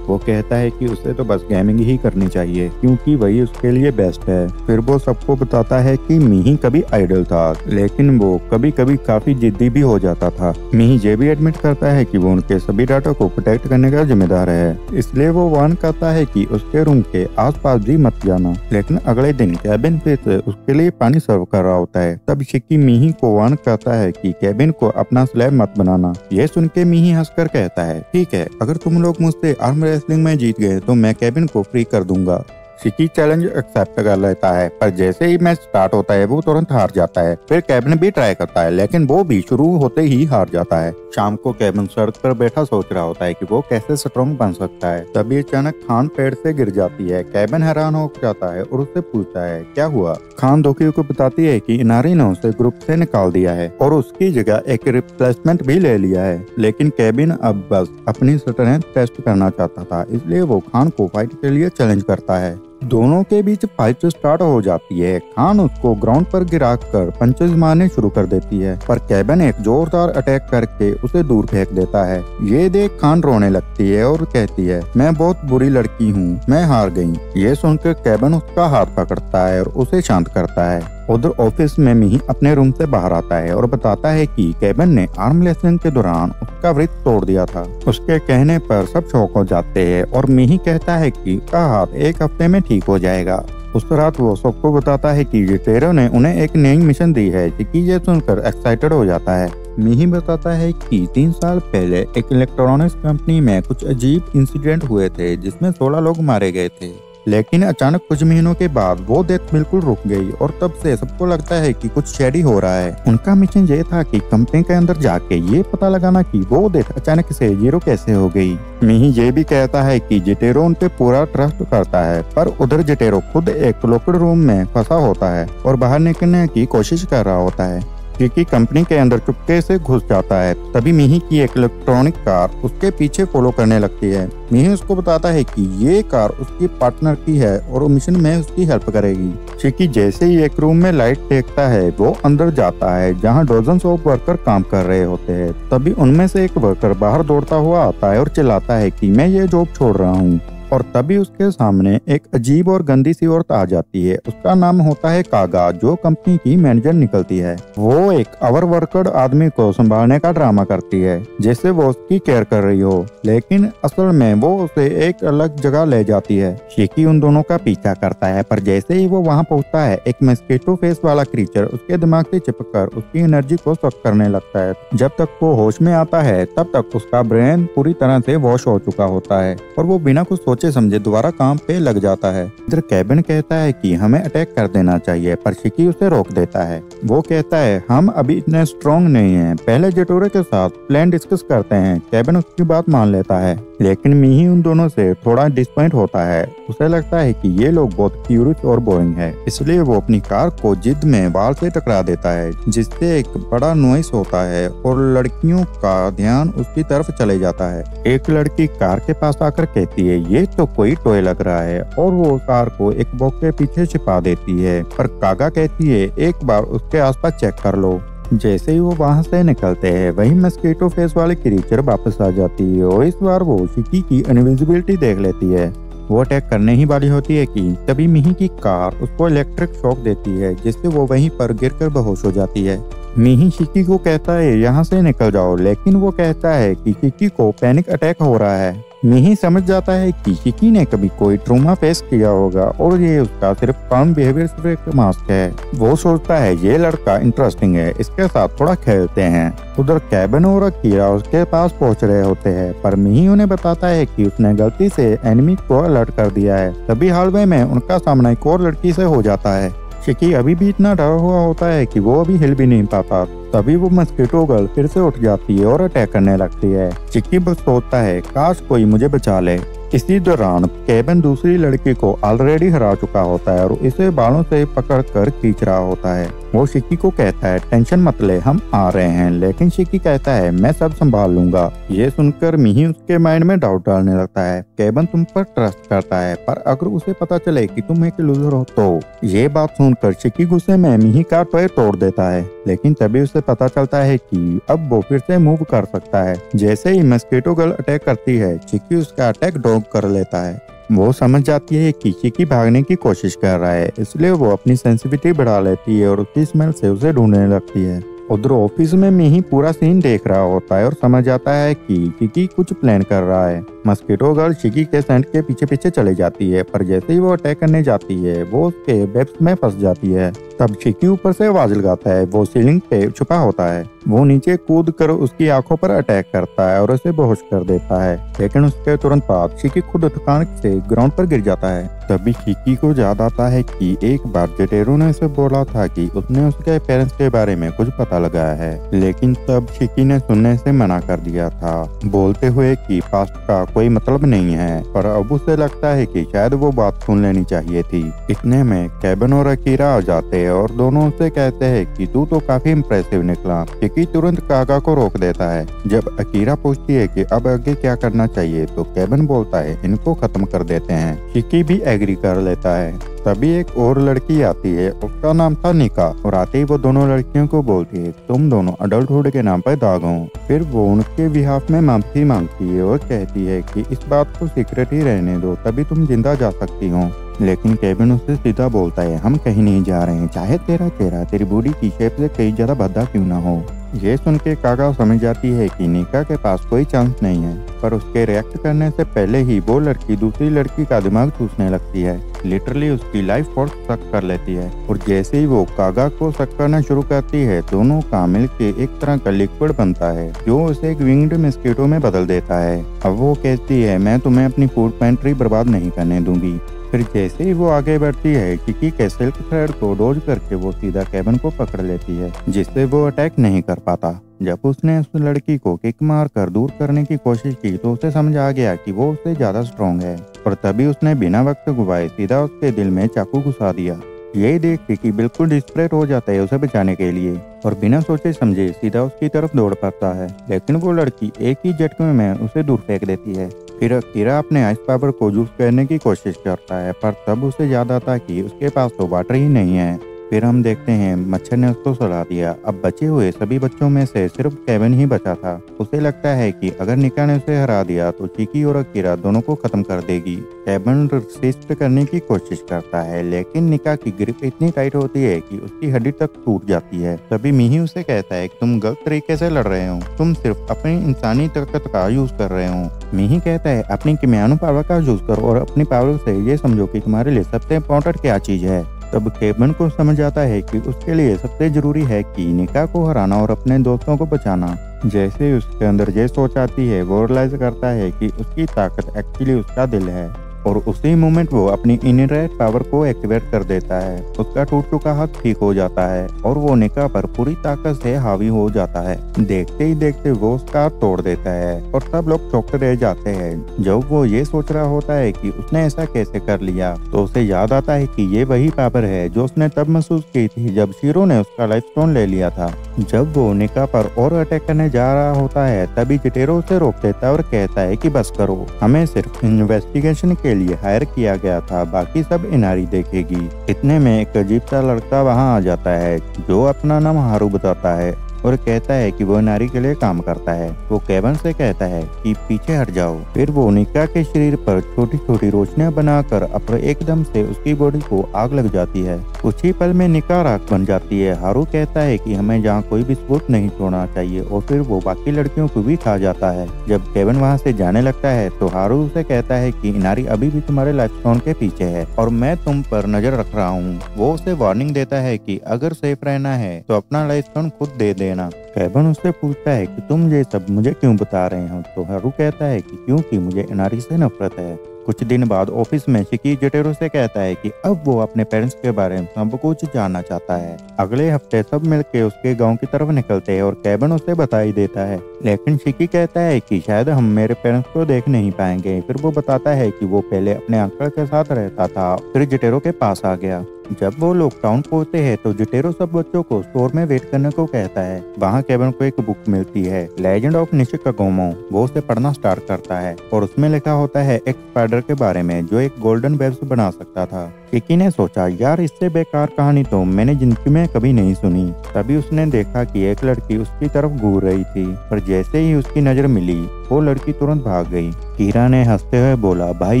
Speaker 1: वो कहता है कि उसे तो बस गेमिंग ही करनी चाहिए क्योंकि वही उसके लिए बेस्ट है। फिर वो सबको बताता है कि मीही कभी आइडल था, लेकिन वो कभी कभी काफी जिद्दी भी हो जाता था। मीही ये भी एडमिट करता है कि वो उनके सभी डाटा को प्रोटेक्ट करने का जिम्मेदार है, इसलिए वो वार्न करता है कि उसके रूम के आसपास भी मत जाना। लेकिन अगले दिन केविन फिर से उसके लिए पानी सर्व कर रहा होता है। तब शिकी मीही को वार्न करता है कि केविन को अपना स्लैब मत बनाना। ये सुन के मीही हंसकर कहता है ठीक है, अगर तुम लोग मुझसे आर्म रेसलिंग में जीत गए तो मैं केविन को फ्री कर दूंगा। शिकी चैलेंज एक्सेप्ट कर लेता है, पर जैसे ही मैच स्टार्ट होता है वो तुरंत हार जाता है। फिर केविन भी ट्राई करता है, लेकिन वो भी शुरू होते ही हार जाता है। शाम को केविन सड़क पर बैठा सोच रहा होता है कि वो कैसे स्ट्रॉन्ग बन सकता है। तभी अचानक खान पेड़ से गिर जाती है। केविन हैरान हो जाता है और उससे पूछता है क्या हुआ। खान दुखी को बताती है कि इनारी ने उसे ग्रुप से निकाल दिया है और उसकी जगह एक रिप्लेसमेंट भी ले लिया है। लेकिन केविन अब बस अपनी स्ट्रेंथ टेस्ट करना चाहता था, इसलिए वो खान को फाइट के लिए चैलेंज करता है। दोनों के बीच फाइट स्टार्ट हो जाती है। खान उसको ग्राउंड पर गिरा कर पंचेस मारने शुरू कर देती है, पर केविन एक जोरदार अटैक करके उसे दूर फेंक देता है। ये देख खान रोने लगती है और कहती है मैं बहुत बुरी लड़की हूँ, मैं हार गई। ये सुनकर केविन उसका हाथ पकड़ता है और उसे शांत करता है। उधर ऑफिस में मीही अपने रूम से बाहर आता है और बताता है कि केविन ने आर्म रेसलिंग के दौरान उसका वृत्त तोड़ दिया था। उसके कहने पर सब शॉक हो जाते हैं और मीही कहता है कि उसका हाथ एक हफ्ते में ठीक हो जाएगा। उस रात वो सबको बताता है कि जिटेरो ने उन्हें एक नई मिशन दी है। चिकी ये सुनकर एक्साइटेड हो जाता है। मीही बताता है कि 3 साल पहले एक इलेक्ट्रॉनिक्स कंपनी में कुछ अजीब इंसिडेंट हुए थे जिसमें 16 लोग मारे गए थे, लेकिन अचानक कुछ महीनों के बाद वो डेथ बिल्कुल रुक गई और तब से सबको लगता है कि कुछ शेडी हो रहा है। उनका मिशन ये था कि कंपनी के अंदर जाके ये पता लगाना कि वो डेथ अचानक से जीरो कैसे हो गई। मीही ये भी कहता है कि जिटेरो उन पे पूरा ट्रस्ट करता है, पर उधर जिटेरो खुद एक लॉक्ड रूम में फंसा होता है और बाहर निकलने की कोशिश कर रहा होता है। क्योंकि कंपनी के अंदर चुपके से घुस जाता है। तभी मीही की एक इलेक्ट्रॉनिक कार उसके पीछे फॉलो करने लगती है। मीही उसको बताता है कि ये कार उसकी पार्टनर की है और मिशन में उसकी हेल्प करेगी। चिकी जैसे ही एक रूम में लाइट देखता है वो अंदर जाता है जहां डजन्स ऑफ वर्कर काम कर रहे होते हैं। तभी उनमें से एक वर्कर बाहर दौड़ता हुआ आता है और चिल्लाता है कि मैं ये जॉब छोड़ रहा हूँ। और तभी उसके सामने एक अजीब और गंदी सी औरत आ जाती है। उसका नाम होता है कागा, जो कंपनी की मैनेजर निकलती है। वो एक ओवर वर्कड आदमी को संभालने का ड्रामा करती है जैसे वो उसकी केयर कर रही हो, लेकिन असल में वो उसे एक अलग जगह ले जाती है। शिकी उन दोनों का पीछा करता है, पर जैसे ही वो वहाँ पहुँचता है एक मस्कीटो फेस वाला क्रीचर उसके दिमाग से चिपक कर उसकी एनर्जी को सक करने लगता है। जब तक वो होश में आता है तब तक उसका ब्रेन पूरी तरह से वॉश हो चुका होता है और वो बिना कुछ सोचे समझे दोबारा काम पे लग जाता है। इधर केबिन कहता है कि हमें अटैक कर देना चाहिए, पर शिकी उसे रोक देता है। वो कहता है हम अभी इतने स्ट्रॉन्ग नहीं हैं, पहले जेटोरे के साथ प्लान डिस्कस करते हैं। केबिन उसकी बात मान लेता है, लेकिन मिही उन दोनों से थोड़ा डिसपॉइंट होता है। उसे लगता है कि ये लोग बहुत क्यूरियस और बोरिंग है, इसलिए वो अपनी कार को जिद में वाल से टकरा देता है, जिससे एक बड़ा नॉइस होता है और लड़कियों का ध्यान उसकी तरफ चले जाता है। एक लड़की कार के पास आकर कहती है ये तो कोई टॉय लग रहा है, और वो कार को एक बॉक्स के पीछे छिपा देती है। पर कागा कहती है एक बार उसके आसपास चेक कर लो। जैसे ही वो वहाँ से निकलते हैं वही मस्कीटो फेस वाले क्रीचर वापस आ जाती है और इस बार वो शिकी की इनविजिबिलिटी देख लेती है। वो अटैक करने ही वाली होती है कि तभी मिही की कार उसको इलेक्ट्रिक शॉक देती है, जिससे वो वहीं पर गिरकर बेहोश हो जाती है। मिही शिकी को कहता है यहाँ से निकल जाओ, लेकिन वो कहता है कि शिकी को पैनिक अटैक हो रहा है। मिही समझ जाता है कि शिकी ने कभी कोई ट्रॉमा फेस किया होगा और ये उसका सिर्फ काम बिहेवियर सिर्फ एक मास्क है। वो सोचता है ये लड़का इंटरेस्टिंग है, इसके साथ थोड़ा खेलते हैं। उधर केबिन और अकीरा उसके पास पहुंच रहे होते हैं, पर मिही उन्हें बताता है कि उसने गलती से एनिमी को अलर्ट कर दिया है। तभी हॉलवे में उनका सामना एक और लड़की से हो जाता है। शिकी अभी भी इतना डरा हुआ होता है कि वो अभी हिल भी नहीं पाता। तभी वो मस्कीटो गर्ल फिर से उठ जाती है और अटैक करने लगती है। शिकी बस सोचता है काश कोई मुझे बचा ले। इसी दौरान केबिन दूसरी लड़की को ऑलरेडी हरा चुका होता है और इसे बालों से पकड़कर खींच रहा होता है। वो शिकी को कहता है टेंशन मत ले, हम आ रहे हैं, लेकिन शिकी कहता है मैं सब संभाल लूंगा। ये सुनकर मिही उसके माइंड में डाउट डालने लगता है। केबिन तुम पर ट्रस्ट करता है, पर अगर उसे पता चले कि तुम एक लूजर हो तो। ये बात सुनकर शिकी गुस्से में मिही का टॉय तोड़ देता है, लेकिन तभी उसे पता चलता है कि अब वो फिर से मूव कर सकता है। जैसे ही मस्कीटो गर्ल अटैक करती है शिकी उसका अटैक डॉग कर लेता है। वो समझ जाती है कि शिकी भागने की कोशिश कर रहा है, इसलिए वो अपनी सेंसिटिविटी बढ़ा लेती है और उसकी स्मेल से उसे ढूंढने लगती है। उधर ऑफिस में मिही पूरा सीन देख रहा होता है और समझ आता है कि शिकी कुछ प्लान कर रहा है। मस्कीटो गर्ल शिकी के सेंट के पीछे पीछे चले जाती है, पर जैसे ही वो अटैक करने जाती है वो उसके वेब्स में फंस जाती है। तब शिकी ऊपर से आवाज लगाता है। वो सीलिंग पे छुपा होता है। वो नीचे कूद कर उसकी आंखों पर अटैक करता है और उसे बेहोश कर देता है, लेकिन उसके तुरंत बाद शिकी खुद थकान से ग्राउंड पर गिर जाता है। तभी शिकी को याद आता है कि एक बार जेटेरो ने उसे बोला था कि उसने उसके पेरेंट्स के बारे में कुछ पता लगाया है, लेकिन तब शिकी ने सुनने से मना कर दिया था, बोलते हुए कि पास्ट का कोई मतलब नहीं है। पर अब उसे लगता है कि शायद वो बात सुन लेनी चाहिए थी। इतने में केबिन और अकीरा आ जाते हैं और दोनों उसे कहते हैं कि तू तो काफी इम्प्रेसिव निकला। शिकी तुरंत कागा को रोक देता है। जब अकीरा पूछती है कि अब आगे क्या करना चाहिए तो केबिन बोलता है इनको खत्म कर देते हैं। शिकी भी एग्री कर लेता है। तभी एक और लड़की आती है, उसका नाम था निका, और आते ही वो दोनों लड़कियों को बोलती है तुम दोनों अडल्टहुड के नाम पर दाग हो। फिर वो उनके बिहाफ में माफी मांगती है और कहती है कि इस बात को सीक्रेट ही रहने दो, तभी तुम जिंदा जा सकती हो। लेकिन केबिन उससे सीधा बोलता है हम कहीं नहीं जा रहे हैं, चाहे तेरा चेहरा तेरी बॉडी की शेप से कहीं ज्यादा भद्दा क्यों ना हो। ये सुन के कागा समझ जाती है कि निका के पास कोई चांस नहीं है, पर उसके रिएक्ट करने से पहले ही वो लड़की दूसरी लड़की का दिमाग चूसने लगती है। लिटरली उसकी लाइफ फोर्स सक कर लेती है, और जैसे ही वो कागा को सक करना शुरू करती है दोनों का मिलके एक तरह का लिक्विड बनता है जो उसे एक विंग्ड मस्कीटो में बदल देता है। अब वो कहती है मैं तुम्हें अपनी फूड पेंट्री बर्बाद नहीं करने दूंगी। फिर जैसे ही वो आगे बढ़ती है शिकी के सिल्क थ्रेड को डोज करके वो सीधा केबिन को पकड़ लेती है, जिससे वो अटैक नहीं कर पाता। जब उसने उस लड़की को किक मार कर दूर करने की कोशिश की तो उसे समझ आ गया कि वो उससे ज्यादा स्ट्रॉन्ग है, और तभी उसने बिना वक्त गवाए सीधा उसके दिल में चाकू घुसा दिया। यही देख शिकी बिल्कुल डिस्परेट हो जाता है उसे बचाने के लिए, और बिना सोचे समझे सीधा उसकी तरफ दौड़ पड़ता है, लेकिन वो लड़की एक ही झटके में उसे दूर फेंक देती है। फिर अकीरा अपने आइस पावर को यूज करने की कोशिश करता है, पर तब उसे याद आता कि उसके पास तो वाटर ही नहीं है। फिर हम देखते हैं मच्छर ने उसको सुला दिया। अब बचे हुए सभी बच्चों में से सिर्फ केविन ही बचा था। उसे लगता है कि अगर निका ने उसे हरा दिया तो चिकी और अकीरा दोनों को खत्म कर देगी। केविन रेसिस्ट करने की कोशिश करता है, लेकिन निका की ग्रिप इतनी टाइट होती है कि उसकी हड्डी तक टूट जाती है। तभी मिही उसे कहता है कि तुम गलत तरीके से लड़ रहे हो, तुम सिर्फ अपनी इंसानी ताकत का यूज कर रहे हो। मिही कहता है अपनी किमियानु पावर का यूज करो और अपनी पावर से ये समझो कि तुम्हारे लिए सबसे इम्पोर्टेंट क्या चीज है। तब केविन को समझ आता है कि उसके लिए सबसे जरूरी है कि निका को हराना और अपने दोस्तों को बचाना। जैसे उसके अंदर ये सोच आती है, वो रियलाइज करता है कि उसकी ताकत एक्चुअली उसका दिल है और उसी मोमेंट वो अपनी इनरेट पावर को एक्टिवेट कर देता है। उसका टूट चुका हाथ ठीक हो जाता है और वो निका पर पूरी ताकत से हावी हो जाता है। देखते ही देखते वो उसका हाथ तोड़ देता है और सब लोग चौंकते रह जाते हैं। जब वो ये सोच रहा होता है कि उसने ऐसा कैसे कर लिया, तो उसे याद आता है कि ये वही पावर है जो उसने तब महसूस की थी जब शीरो ने उसका लाइफ स्टोन ले लिया था। जब वो निका पर और अटैक करने जा रहा होता है, तभी जिटेरो उसे रोक देता है और कहता है कि बस करो, हमें सिर्फ इन्वेस्टिगेशन के लिए हायर किया गया था, बाकी सब इनारी देखेगी। इतने में एक अजीब सा लड़का वहां आ जाता है जो अपना नाम हारू बताता है और कहता है कि वो नारी के लिए काम करता है। वो केविन से कहता है कि पीछे हट जाओ। फिर वो निका के शरीर पर छोटी छोटी रोशनियां बनाकर अपने एकदम से उसकी बॉडी को आग लग जाती है। कुछ ही पल में निका राख बन जाती है। हारू कहता है कि हमें जहाँ कोई भी सबूत नहीं छोड़ना चाहिए और फिर वो बाकी लड़कियों को भी खा जाता है। जब केविन वहाँ से जाने लगता है तो हारू उसे कहता है कि नारी अभी भी तुम्हारे लाइफ स्टोन के पीछे है और मैं तुम पर नजर रख रहा हूँ। वो उसे वार्निंग देता है कि अगर सेफ रहना है तो अपना लाइफ स्टोन खुद दे देना। केविन उससे पूछता है कि तुम ये सब मुझे क्यों बता रहे हो, तो हारू कहता है कि क्योंकि मुझे इनारी से नफरत है। कुछ दिन बाद ऑफिस में शिकी जिटेरो से कहता है कि अब वो अपने पेरेंट्स के बारे में सब कुछ जानना चाहता है। अगले हफ्ते सब मिलके उसके गांव की तरफ निकलते हैं और केविन उसे बधाई देता है, लेकिन शिकी कहता है कि शायद हम मेरे पेरेंट्स को देख नहीं पाएंगे। फिर वो बताता है कि वो पहले अपने अंकल के साथ रहता था, फिर जिटेरो के पास आ गया। जब वो लोग टाउन पहुंचते हैं तो जिटेरो सब बच्चों को स्टोर में वेट करने को कहता है। वहाँ केविन को एक बुक मिलती है, लेजेंड ऑफ निशिकागोमो। वो उसे पढ़ना स्टार्ट करता है और उसमें लिखा होता है एक स्पाइडर के बारे में जो एक गोल्डन वेब्स बना सकता था। शिकी ने सोचा, यार इससे बेकार कहानी तो मैंने जिंदगी में कभी नहीं सुनी। तभी उसने देखा कि एक लड़की उसकी तरफ घूर रही थी, पर जैसे ही उसकी नजर मिली वो लड़की तुरंत भाग गई। कीरा ने हंसते हुए बोला, भाई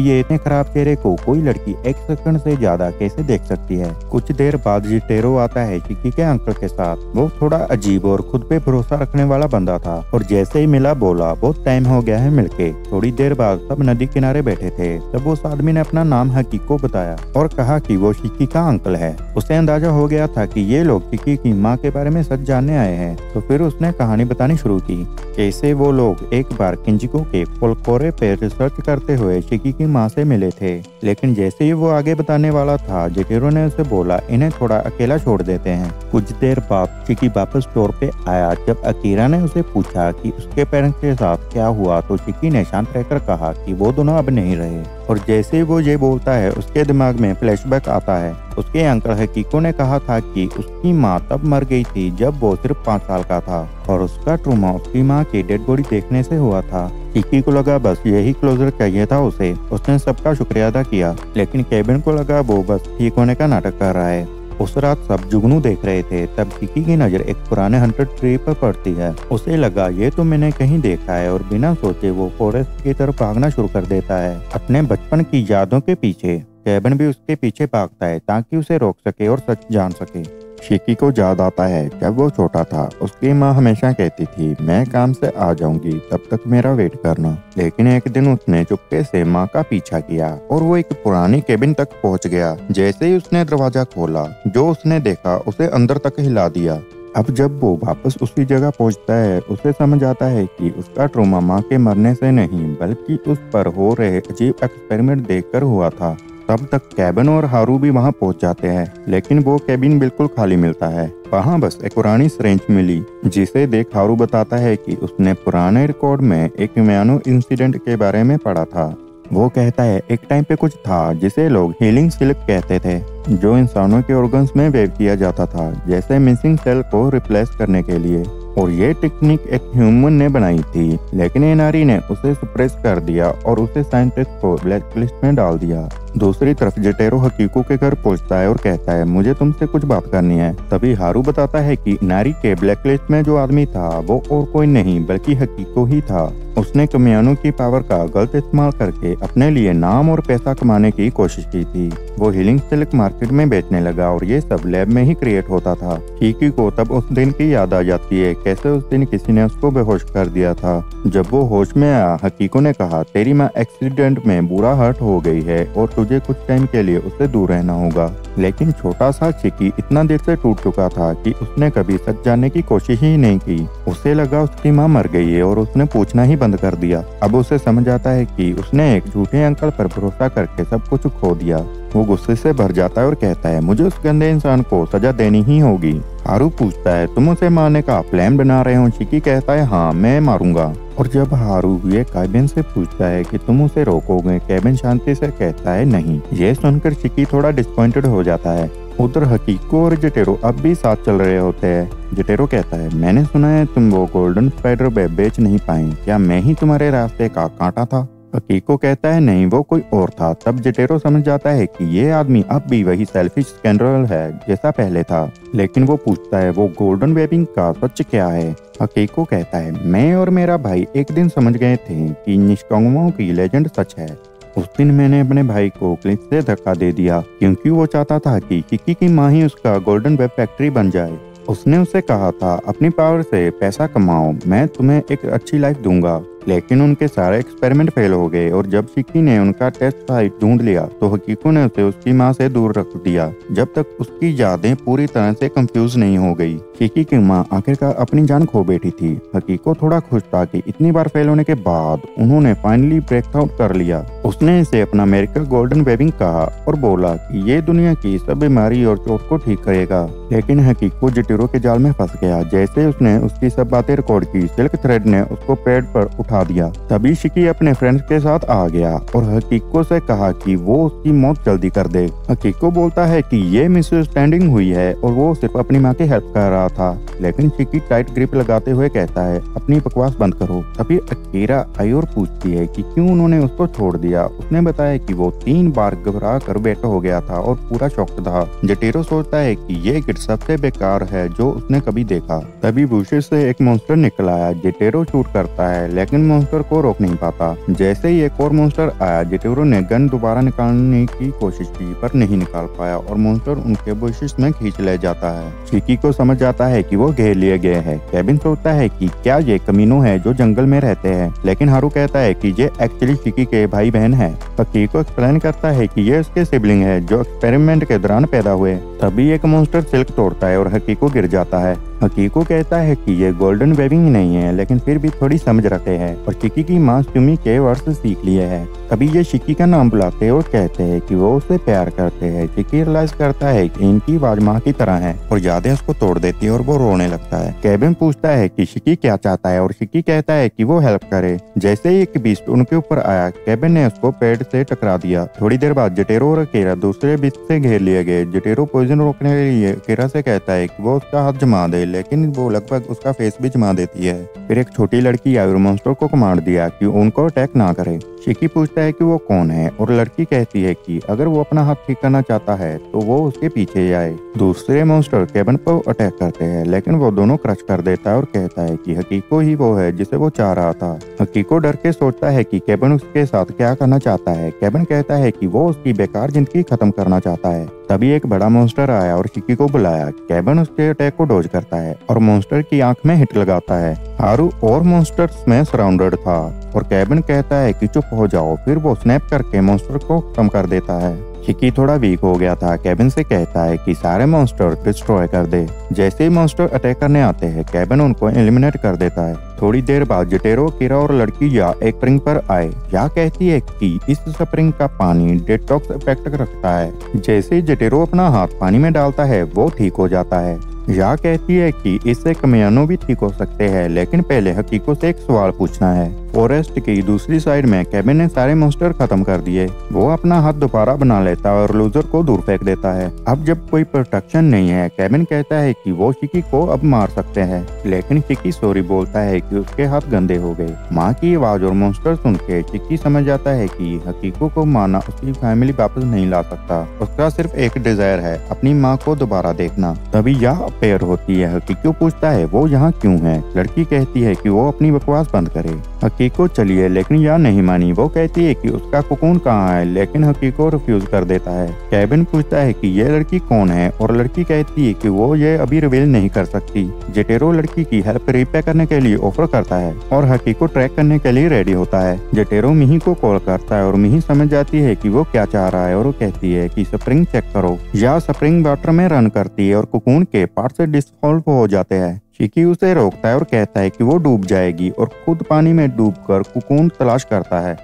Speaker 1: ये इतने खराब चेहरे को कोई लड़की एक सेकंड से ज्यादा कैसे देख सकती है। कुछ देर बाद जिटेरो आता है शिकी के अंकल के साथ। वो थोड़ा अजीब और खुद पे भरोसा रखने वाला बंदा था और जैसे ही मिला बोला, बहुत टाइम हो गया है मिलके। थोड़ी देर बाद सब नदी किनारे बैठे थे। तब उस आदमी ने अपना नाम हकीको बताया और कहा कि वो शिकी का अंकल है। उसे अंदाजा हो गया था कि ये लोग शिकी की माँ के बारे में सच जानने आए हैं। तो फिर उसने कहानी बतानी शुरू की, कैसे वो लोग एक बार किंजिको के फोल्कोरे पे रिसर्च करते हुए शिकी की माँ से मिले थे। लेकिन जैसे ही वो आगे बताने वाला था, जिटेरो ने उसे बोला, इन्हें थोड़ा अकेला छोड़ देते हैं। कुछ देर बाद शिकी वापस स्टोर पे आया। जब अकीरा ने उसे पूछा कि उसके पेरेंट्स के साथ क्या हुआ, तो शिकी ने शांत रहकर कहा कि वो दोनों अब नहीं रहे। और जैसे ही वो ये बोलता है, उसके दिमाग में फ्लैशबैक आता है। उसके अंकल हकीको ने कहा था कि उसकी माँ तब मर गई थी जब वो सिर्फ 5 साल का था और उसका ट्रूमा उसकी माँ की डेड बॉडी देखने से हुआ था। शिकी को लगा बस यही क्लोजर चाहिए था उसे। उसने सबका शुक्रिया अदा किया, लेकिन केविन को लगा वो बस ठीक होने का नाटक कर रहा है। उस रात सब जुगनू देख रहे थे। तब शिकी की नजर एक पुराने हंटर ट्री पर पड़ती है। उसे लगा ये तो मैंने कहीं देखा है और बिना सोचे वो फॉरेस्ट की तरफ भागना शुरू कर देता है, अपने बचपन की यादों के पीछे। केविन भी उसके पीछे भागता है ताकि उसे रोक सके और सच जान सके। शिकी को याद आता है जब वो छोटा था, उसकी माँ हमेशा कहती थी, मैं काम से आ जाऊंगी, तब तक मेरा वेट करना। लेकिन एक दिन उसने चुपके से माँ का पीछा किया और वो एक पुरानी केबिन तक पहुँच गया। जैसे ही उसने दरवाजा खोला, जो उसने देखा उसे अंदर तक हिला दिया। अब जब वो वापस उसी जगह पहुंचता है, उसे समझ आता है कि उसका ट्रॉमा माँ के मरने से नहीं बल्कि उस पर हो रहे अजीब एक्सपेरिमेंट देखकर हुआ था। तब तक केविन और हारू भी वहां पहुंच जाते हैं, लेकिन वो केबिन बिल्कुल खाली मिलता है। वहां बस एक पुरानी सिरिंज मिली, जिसे देख हारू बताता है कि उसने पुराने रिकॉर्ड में एक म्यानो इंसिडेंट के बारे में पढ़ा था। वो कहता है एक टाइम पे कुछ था जिसे लोग हीलिंग सिल्क कहते थे, जो इंसानों के ऑर्गन्स में वेव किया जाता था जैसे मिसिंग सेल को रिप्लेस करने के लिए। और ये टेक्निक एक ह्यूमन ने बनाई थी, लेकिन एनआरई ने उसे सप्रेस कर दिया और उसे साइंटिस्ट को ब्लैक लिस्ट में डाल दिया। दूसरी तरफ जेटेरो हकीको के घर पहुंचता है और कहता है मुझे तुमसे कुछ बात करनी है। तभी हारू बताता है कि नारी के ब्लैकलिस्ट में जो आदमी था वो और कोई नहीं बल्कि हकीको ही था। उसने कमियानो की पावर का गलत इस्तेमाल करके अपने लिए नाम और पैसा कमाने की कोशिश की थी। वो हीलिंग सिल्क मार्केट में बेचने लगा और ये सब लैब में ही क्रिएट होता था। कीकी को तब उस दिन की याद आ जाती है, कैसे उस दिन किसी ने उसको बेहोश कर दिया था। जब वो होश में आया, हकीको ने कहा तेरी माँ एक्सीडेंट में बुरा हर्ट हो गई है और तुझे कुछ टाइम के लिए उससे दूर रहना होगा। लेकिन छोटा सा चिकी इतना देर से टूट चुका था कि उसने कभी सच जानने की कोशिश ही नहीं की। उसे लगा उसकी माँ मर गई है और उसने पूछना ही बंद कर दिया। अब उसे समझ आता है कि उसने एक झूठे अंकल पर भरोसा करके सब कुछ खो दिया। वो गुस्से से भर जाता है और कहता है मुझे उस गंदे इंसान को सजा देनी ही होगी। हारू पूछता है तुम उसे मारने का प्लान बना रहे हो? चिकी कहता है हाँ मैं मारूंगा। और जब हारू ये केबिन से पूछता है कि तुम उसे रोकोगे, केबिन शांति से कहता है नहीं। ये सुनकर चिकी थोड़ा डिसअपॉइंटेड हो जाता है। उधर हकीको और जेटेरो अब भी साथ चल रहे होते हैं। जेटेरो कहता है मैंने सुना है तुम वो गोल्डन स्पाइडर वेब बेच नहीं पाए, क्या मैं ही तुम्हारे रास्ते का कांटा था? हकीको कहता है नहीं वो कोई और था। तब जेटेरो समझ जाता है कि ये आदमी अब भी वही सेल्फिश स्कैंडरल है जैसा पहले था। लेकिन वो पूछता है वो गोल्डन वेबिंग का सच क्या है? हकीको कहता है मैं और मेरा भाई एक दिन समझ गए थे कि निष्कांगमो की लेजेंड सच है। उस दिन मैंने अपने भाई को क्लिफ से धक्का दे दिया क्योंकि वो चाहता था कि किकी की माँ ही उसका गोल्डन वेब फैक्ट्री बन जाए। उसने उसे कहा था अपनी पावर से पैसा कमाओ, मैं तुम्हें एक अच्छी लाइफ दूंगा। लेकिन उनके सारे एक्सपेरिमेंट फेल हो गए और जब शिकी ने उनका टेस्ट साइट ढूंढ लिया तो हकीको ने उसे उसकी माँ से दूर रख दिया जब तक उसकी यादें पूरी तरह से कंफ्यूज नहीं हो गई। शिकी की माँ आखिरकार अपनी जान खो बैठी थी। हकीको थोड़ा खुश था कि इतनी बार फेल होने के बाद उन्होंने फाइनली ब्रेक आउट कर लिया। उसने इसे अपना मेरिकल गोल्डन वेबिंग कहा और बोला कि ये दुनिया की सब बीमारी और चोट को ठीक करेगा। लेकिन हकीको जेटेरो के जाल में फंस गया। जैसे उसने उसकी सब बातें रिकॉर्ड की, सिल्क थ्रेड ने उसको पेड़ पर उठा दिया। तभी शिकी अपने फ्रेंड्स के साथ आ गया और हकीको से कहा कि वो उसकी मौत जल्दी कर दे। हकीको बोलता है कि ये मिसअंडरस्टैंडिंग हुई है और वो सिर्फ अपनी माँ की हेल्प कर रहा था। लेकिन शिकी टाइट ग्रिप लगाते हुए कहता है अपनी बकवास बंद करो। तभी अकीरा आई और पूछती है कि क्यों उन्होंने उसको छोड़ दिया। उसने बताया कि वो 3 बार घबरा कर बैठा हो गया था और पूरा शॉक्ड था। जेटेरो सोचता है कि ये किट सबसे बेकार है जो उसने कभी देखा। तभी बुशेस से एक मॉन्स्टर निकल आया। जेटेरो शूट करता है लेकिन मॉन्स्टर को रोक नहीं पाता। जैसे ही एक और मॉन्स्टर आया, जेटेरो ने गन दोबारा निकालने की कोशिश की पर नहीं निकाल पाया और मॉन्स्टर उनके बुशेस में खींच ले जाता है। शिकी को समझ आता है कि वो घेर लिए गए हैं। केबिन सोचता है कि क्या ये कमीनो है जो जंगल में रहते हैं, लेकिन हारू कहता है कि ये एक्चुअली शिकी के भाई बहन है। हकीको एक्सप्लेन करता है कि ये उसके सिबलिंग है जो एक्सपेरिमेंट के दौरान पैदा हुए। तभी एक मॉन्स्टर सिल्क तोड़ता है और हकीको गिर जाता है। हकीको कहता है कि ये गोल्डन वेबिंग नहीं है लेकिन फिर भी थोड़ी समझ रखते हैं और शिकी की माँ सुमी के वर्ड्स सीख लिए हैं। तभी ये शिकी का नाम बुलाते और कहते हैं कि वो उसे प्यार करते हैं। शिकी रियलाइज करता है कि इनकी आवाज माँ की तरह है और यादें उसको तोड़ देती है और वो रोने लगता है। केबिन पूछता है कि शिकी क्या चाहता है और शिकी कहता है कि वो हेल्प करे। जैसे ही एक बीस्ट उनके ऊपर आया, केबिन ने उसको पेड़ से टकरा दिया। थोड़ी देर बाद जेटेरो और अकीरा दूसरे बीस्ट से घेर लिए गए। जेटेरो पॉइजन रोकने के लिए अकीरा से कहता है कि वो उसका हाथ जमा दे, लेकिन वो लगभग उसका फेस भी जमा देती है। फिर एक छोटी लड़की आई और मॉन्स्टर को कमांड दिया कि उनको अटैक ना करे। शिकी पूछता है कि वो कौन है और लड़की कहती है कि अगर वो अपना हाथ ठीक करना चाहता है तो वो उसके पीछे जाए। दूसरे मॉन्स्टर केबिन पर अटैक करते हैं लेकिन वो दोनों क्रश कर देता है और कहता है कि हकीको ही वो है जिसे वो चाह रहा था। हकीको डर के सोचता है कि केबिन उसके साथ क्या करना चाहता है। केबिन कहता है कि वो उसकी बेकार जिंदगी खत्म करना चाहता है। तभी एक बड़ा मॉन्स्टर आया और शिकी को बुलाया। केबिन उसके अटैक को डॉज करता है और मॉन्स्टर की आंख में हिट लगाता है। हारू और मॉन्स्टर्स में सराउंडेड था और केबिन कहता है कि चुप हो जाओ। फिर वो स्नैप करके मॉन्स्टर को खत्म कर देता है। शिकी थोड़ा वीक हो गया था। केबिन से कहता है कि सारे मॉन्स्टर डिस्ट्रॉय कर दे। जैसे ही मॉन्स्टर अटैक करने आते हैं, केबिन उनको एलिमिनेट कर देता है। थोड़ी देर बाद जेटेरो, किरा और लड़की या एक स्प्रिंग पर आए। या कहती है कि इस स्प्रिंग का पानी डिटॉक्स इफेक्ट रखता है। जैसे ही जेटेरो अपना हाथ पानी में डालता है वो ठीक हो जाता है। या कहती है कि इससे कमियानो भी ठीक हो सकते हैं, लेकिन पहले हकीको से एक सवाल पूछना है। फॉरेस्ट की दूसरी साइड में केविन ने सारे मॉन्स्टर खत्म कर दिए। वो अपना हाथ दोबारा बना लेता है और लूजर को दूर फेंक देता है। अब जब कोई प्रोटेक्शन नहीं है, केविन कहता है कि वो चिकी को अब मार सकते हैं, लेकिन चिकी सॉरी बोलता है कि उसके हाथ गंदे हो गए। माँ की आवाज और मॉन्स्टर सुन के चिकी समझ जाता है कि हकीको को मारना उसकी फैमिली वापस नहीं ला सकता। उसका सिर्फ एक डिजायर है, अपनी माँ को दोबारा देखना। तभी यह अपेयर होती है। हकीको पूछता है वो यहाँ क्यों है। लड़की कहती है कि वो अपनी बकवास बंद करे। हकीको चलिए, लेकिन यह नहीं मानी। वो कहती है कि उसका कुकून कहाँ है, लेकिन हकीको रिफ्यूज कर देता है। केविन पूछता है कि ये लड़की कौन है और लड़की कहती है कि वो ये अभी रिवील नहीं कर सकती। जेटेरो लड़की की हेल्प रिपेयर करने के लिए ऑफर करता है और हकीको ट्रैक करने के लिए रेडी होता है। जेटेरो मिही को कॉल करता है और मिही समझ जाती है कि वो क्या चाह रहा है और वो कहती है कि स्प्रिंग चेक करो। यह स्प्रिंग वाटर में रन करती है और कुकून के पार्ट से डिसॉल्व हो जाते हैं। चिकी उसे रोकता है और कहता है कि वो डूब जाएगी और खुद पानी में डूबकर कुकून तलाश करता है।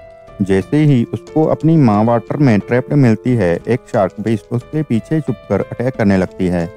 Speaker 1: जैसे ही उसको अपनी माँ वाटर में ट्रैप्ड मिलती है, एक शार्क बीस्ट उसके पीछे छुपकर अटैक करने लगती है।